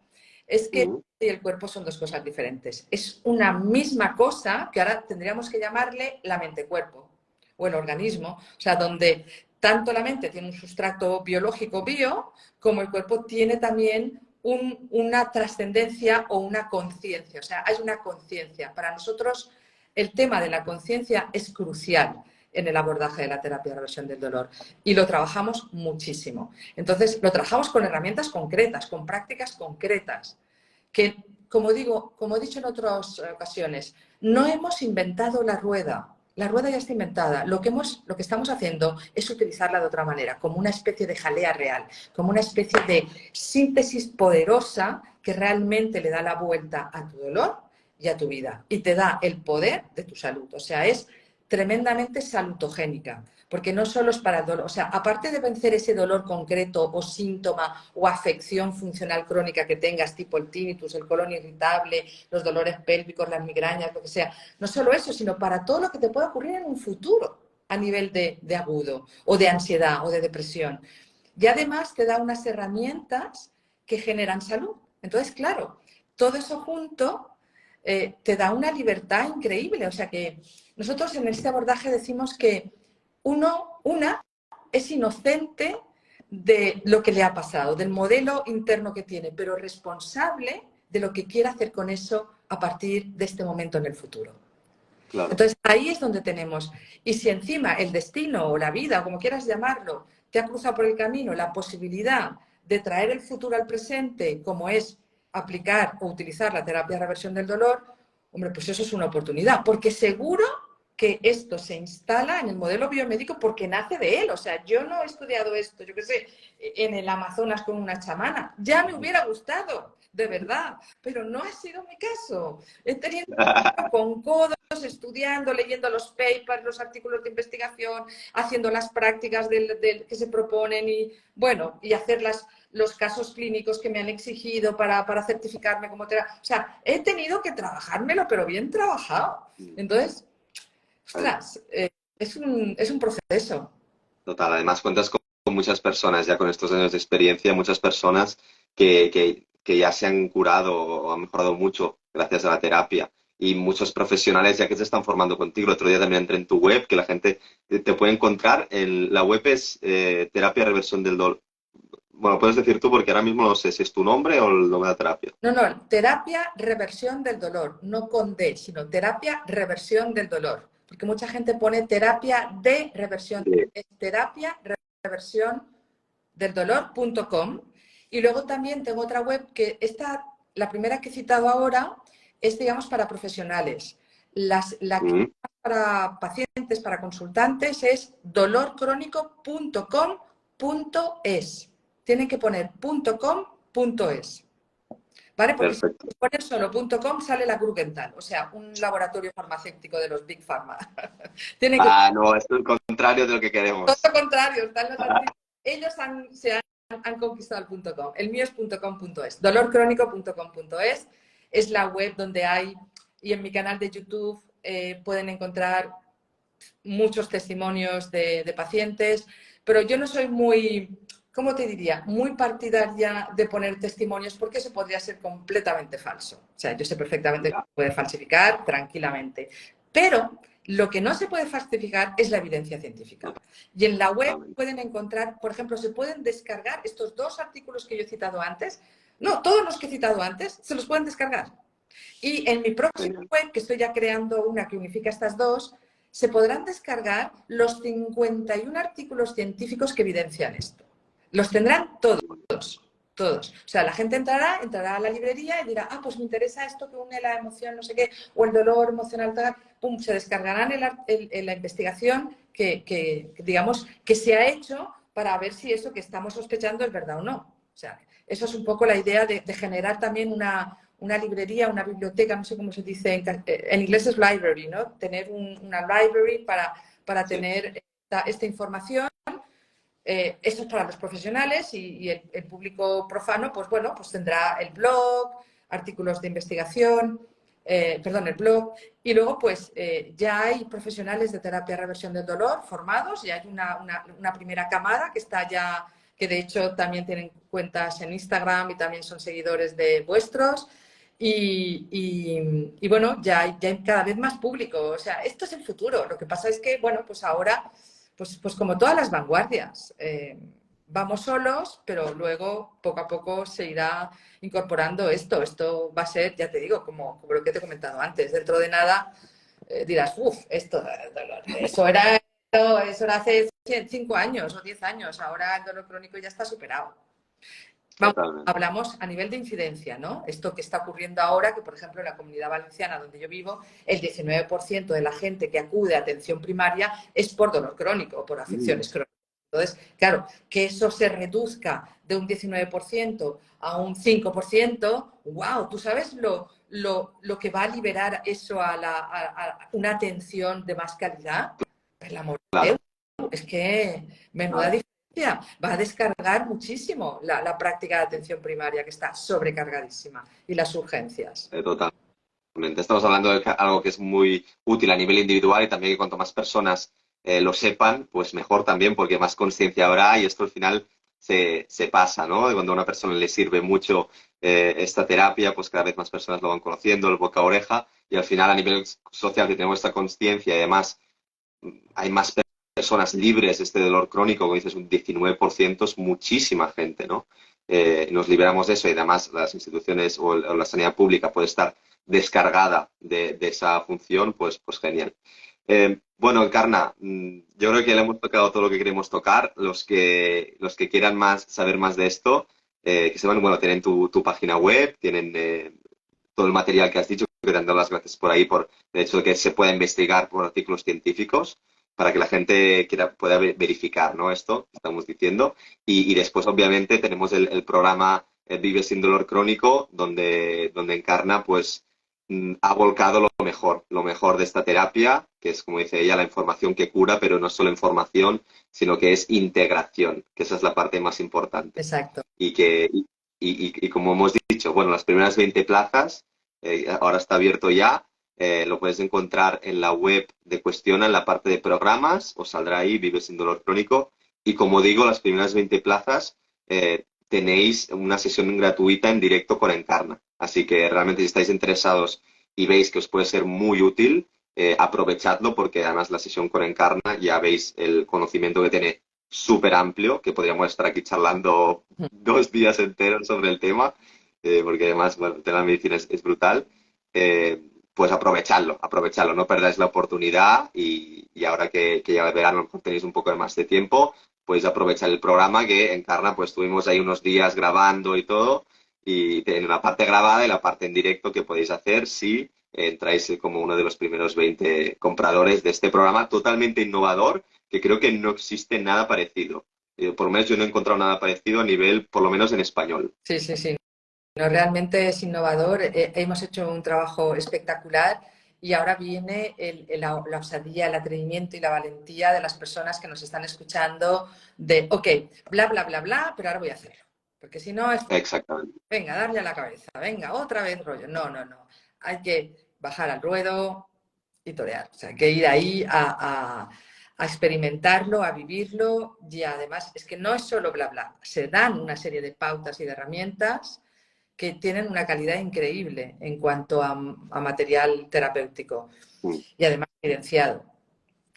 es que Mm. y el cuerpo son dos cosas diferentes. Es una misma cosa que ahora tendríamos que llamarle la mente-cuerpo o el organismo, o sea, donde tanto la mente tiene un sustrato biológico bio, como el cuerpo tiene también una trascendencia o una conciencia. O sea, hay una conciencia. Para nosotros el tema de la conciencia es crucial en el abordaje de la terapia de reversión del dolor y lo trabajamos muchísimo. Entonces, lo trabajamos con herramientas concretas, con prácticas concretas que, como digo, como he dicho en otras ocasiones, no hemos inventado la rueda. La rueda ya está inventada. Lo que estamos haciendo es utilizarla de otra manera, como una especie de jalea real, como una especie de síntesis poderosa que realmente le da la vuelta a tu dolor y a tu vida y te da el poder de tu salud. O sea, es tremendamente salutogénica, porque no solo es para el dolor, o sea, aparte de vencer ese dolor concreto o síntoma o afección funcional crónica que tengas, tipo el tinnitus, el colon irritable, los dolores pélvicos, las migrañas, lo que sea, no solo eso, sino para todo lo que te pueda ocurrir en un futuro a nivel de agudo o de ansiedad o de depresión. Y además te da unas herramientas que generan salud. Entonces, claro, todo eso junto te da una libertad increíble. O sea que nosotros en este abordaje decimos que una es inocente de lo que le ha pasado, del modelo interno que tiene, pero responsable de lo que quiera hacer con eso a partir de este momento en el futuro. Claro. Entonces, ahí es donde tenemos. Y si encima el destino o la vida, o como quieras llamarlo, te ha cruzado por el camino la posibilidad de traer el futuro al presente, como es aplicar o utilizar la terapia de reversión del dolor, hombre, pues eso es una oportunidad, porque seguro que esto se instala en el modelo biomédico porque nace de él. O sea, yo no he estudiado esto, yo qué sé, en el Amazonas con una chamana. Ya me hubiera gustado, de verdad, pero no ha sido mi caso. He tenido con codos, estudiando, leyendo los papers, los artículos de investigación, haciendo las prácticas que se proponen y, bueno, y hacer los casos clínicos que me han exigido para certificarme como terapeuta. O sea, he tenido que trabajármelo, pero bien trabajado. Entonces, ostras, es un proceso. Total, además cuentas con muchas personas ya con estos años de experiencia, muchas personas que ya se han curado o han mejorado mucho gracias a la terapia y muchos profesionales ya que se están formando contigo. El otro día también entré en tu web, que la gente te puede encontrar. La web es Terapia Reversión del Dolor. Bueno, puedes decir tú porque ahora mismo no sé si es tu nombre o el nombre de la terapia. No, no, terapia reversión del dolor, no con D, sino terapia reversión del dolor. Porque mucha gente pone terapia de reversión, Sí. es terapia reversión del dolor.com. Y luego también tengo otra web que esta, la primera que he citado ahora, es, digamos, para profesionales. La que Mm, es para pacientes, para consultantes, es dolorcrónico.com.es. Tienen que poner .com.es. ¿Vale? Porque si perfecto. pones solo .com sale la Grugenthal, o sea, un laboratorio farmacéutico de los Big Pharma. Tienen que Ah, no, es el contrario de lo que todo queremos. lo contrario, están los antiguos. Ellos han conquistado el .com. El mío es .com.es. Dolorcrónico.com.es es la web donde hay, y en mi canal de YouTube pueden encontrar muchos testimonios de pacientes, pero yo no soy muy, ¿cómo te diría? Muy partidaria de poner testimonios porque eso podría ser completamente falso. O sea, yo sé perfectamente que Ya, se puede falsificar tranquilamente, pero lo que no se puede falsificar es la evidencia científica. Y en la web totalmente. pueden encontrar, por ejemplo, se pueden descargar estos dos artículos que yo he citado antes. No, todos los que he citado antes se los pueden descargar. Y en mi próxima Genial. web, que estoy ya creando una que unifica estas dos, se podrán descargar los 51 artículos científicos que evidencian esto. Los tendrán todos, todos. O sea, la gente entrará a la librería y dirá, ah, pues me interesa esto que une la emoción, no sé qué, o el dolor emocional, tal, pum, se descargarán la investigación digamos, que se ha hecho para ver si eso que estamos sospechando es verdad o no. O sea, eso es un poco la idea de generar también una librería, una biblioteca, no sé cómo se dice, en inglés es library, ¿no? Tener una library para Sí, tener esta información. Esto es para los profesionales y el público profano, pues bueno, pues tendrá el blog, artículos de investigación, perdón, el blog, y luego pues ya hay profesionales de terapia reversión del dolor formados, ya hay una primera camada que está ya, que de hecho también tienen cuentas en Instagram y también son seguidores de vuestros. Y bueno, ya hay cada vez más público. O sea, esto es el futuro. Lo que pasa es que, bueno, pues ahora pues como todas las vanguardias, vamos solos, pero luego poco a poco se irá incorporando esto. Esto va a ser, ya te digo, como lo que te he comentado antes, dentro de nada dirás, uff, eso era hace 5 años o 10 años, ahora el dolor crónico ya está superado. Vamos, totalmente. hablamos a nivel de incidencia, ¿no? Esto que está ocurriendo ahora, que por ejemplo en la Comunidad Valenciana, donde yo vivo, el 19% de la gente que acude a atención primaria es por dolor crónico o por Mm, afecciones crónicas. Entonces, claro, que eso se reduzca de un 19% a un 5%, wow, ¿tú sabes lo que va a liberar eso a una atención de más calidad? Por el amor de claro, Dios, es que menuda claro. diferencia. Va a descargar muchísimo la práctica de atención primaria, que está sobrecargadísima, y las urgencias. Totalmente. Estamos hablando de algo que es muy útil a nivel individual y también que cuanto más personas lo sepan, pues mejor también, porque más conciencia habrá y esto al final se pasa, ¿no? Y cuando a una persona le sirve mucho esta terapia, pues cada vez más personas lo van conociendo, el boca a oreja, y al final a nivel social que tenemos esta conciencia y además hay más personas libres de este dolor crónico, como dices, un 19% es muchísima gente, ¿no? Nos liberamos de eso y además las instituciones o la sanidad pública puede estar descargada de esa función, pues genial. Bueno, Encarna, yo creo que le hemos tocado todo lo que queremos tocar. Los que quieran saber más de esto, que sepan, bueno, tienen tu página web, tienen todo el material que has dicho, que te han dado las gracias por ahí, por el hecho de que se pueda investigar por artículos científicos, para que la gente pueda verificar, ¿no? Esto que estamos diciendo. Y después, obviamente, tenemos el programa Vive sin dolor crónico, donde Encarna, pues, ha volcado lo mejor de esta terapia, que es, como dice ella, la información que cura, pero no solo información, sino que es integración, que esa es la parte más importante. Exacto. Y que, y como hemos dicho, bueno, las primeras 20 plazas, ahora está abierto ya, lo puedes encontrar en la web de Cuestiona, en la parte de programas, os saldrá ahí, Vive sin dolor crónico. Y como digo, las primeras 20 plazas tenéis una sesión gratuita en directo con Encarna. Así que realmente si estáis interesados y veis que os puede ser muy útil, aprovechadlo porque además la sesión con Encarna ya veis el conocimiento que tiene súper amplio, que podríamos estar aquí charlando 2 días enteros sobre el tema, porque además, bueno, el tema de la medicina es brutal. Eh, pues aprovechadlo, no perdáis la oportunidad y ahora que ya el verano a lo mejor tenéis un poco más de tiempo, podéis aprovechar el programa que Encarna, pues estuvimos ahí unos días grabando y todo, y en la parte grabada y la parte en directo que podéis hacer si entráis como uno de los primeros 20 compradores de este programa totalmente innovador, que creo que no existe nada parecido. Por lo menos yo no he encontrado nada parecido a nivel, por lo menos en español. Sí, sí, sí. No, realmente es innovador. Hemos hecho un trabajo espectacular y ahora viene la osadía, el atrevimiento y la valentía de las personas que nos están escuchando de, ok, bla, bla, bla, bla, pero ahora voy a hacerlo. Porque si no es, Exactamente. venga, darle a la cabeza, venga, otra vez rollo. No, no, no. Hay que bajar al ruedo y torear. O sea, hay que ir ahí a experimentarlo, a vivirlo y además es que no es solo bla, bla. Se dan una serie de pautas y de herramientas que tienen una calidad increíble en cuanto a material terapéutico Mm, y además evidenciado.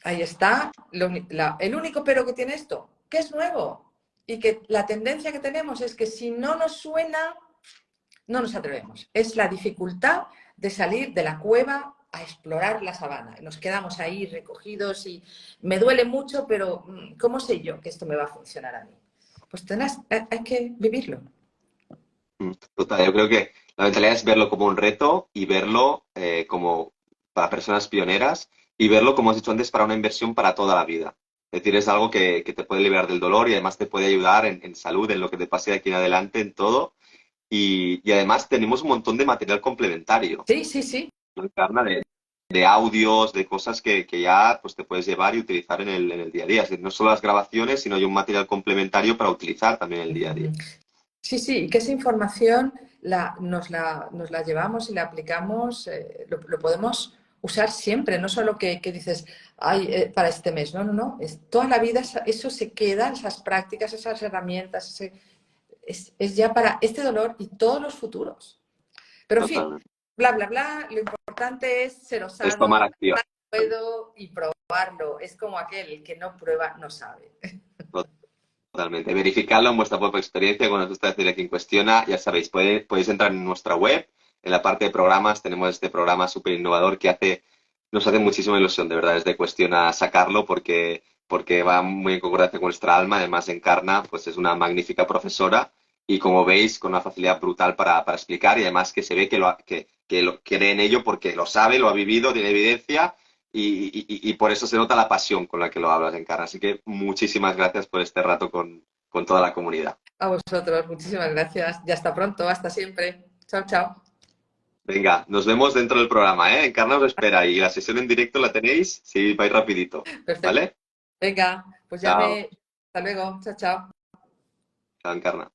Ahí está el único pero que tiene esto, que es nuevo y que la tendencia que tenemos es que si no nos suena, no nos atrevemos. Es la dificultad de salir de la cueva a explorar la sabana. Nos quedamos ahí recogidos y me duele mucho, pero ¿cómo sé yo que esto me va a funcionar a mí? Pues hay que vivirlo. Total, yo creo que la mentalidad es verlo como un reto y verlo como para personas pioneras y verlo, como has dicho antes, para una inversión para toda la vida. Es decir, es algo que te puede liberar del dolor y además te puede ayudar en salud, en lo que te pase de aquí en adelante, en todo. Y además tenemos un montón de material complementario, Sí, sí, sí. ¿no? Encarna, de audios, de cosas que ya pues, te puedes llevar y utilizar en el día a día. Es decir, no solo las grabaciones, sino hay un material complementario para utilizar también en el día a día. Sí, sí, y que esa información nos la llevamos y la aplicamos, lo podemos usar siempre, no solo que dices, ay, para este mes, no, no, no, toda la vida eso se queda, esas prácticas, esas herramientas, es ya para este dolor y todos los futuros. Pero en fin, Totalmente. bla, bla, bla, lo importante es ser Es tomar osado, acción. puedo y probarlo, es como aquel que no prueba, no sabe. Totalmente. Verificarlo en vuestra propia experiencia con esta de quien cuestiona. Ya sabéis, podéis entrar en nuestra web. En la parte de programas tenemos este programa súper innovador que nos hace muchísima ilusión, de verdad, desde Cuestiona sacarlo porque va muy en concordancia con nuestra alma. Además, Encarna, pues es una magnífica profesora y como veis, con una facilidad brutal para explicar y además que se ve que lo cree en ello porque lo sabe, lo ha vivido, tiene evidencia y por eso se nota la pasión con la que lo hablas, Encarna. Así que muchísimas gracias por este rato con toda la comunidad. A vosotros, muchísimas gracias. Ya hasta pronto, hasta siempre. Chao, chao. Venga, nos vemos dentro del programa, ¿eh? Encarna os espera y la sesión en directo la tenéis si vais rapidito, Perfecto. ¿vale? Venga, pues ya Chao, me... Hasta luego. Chao, chao. chao, Encarna.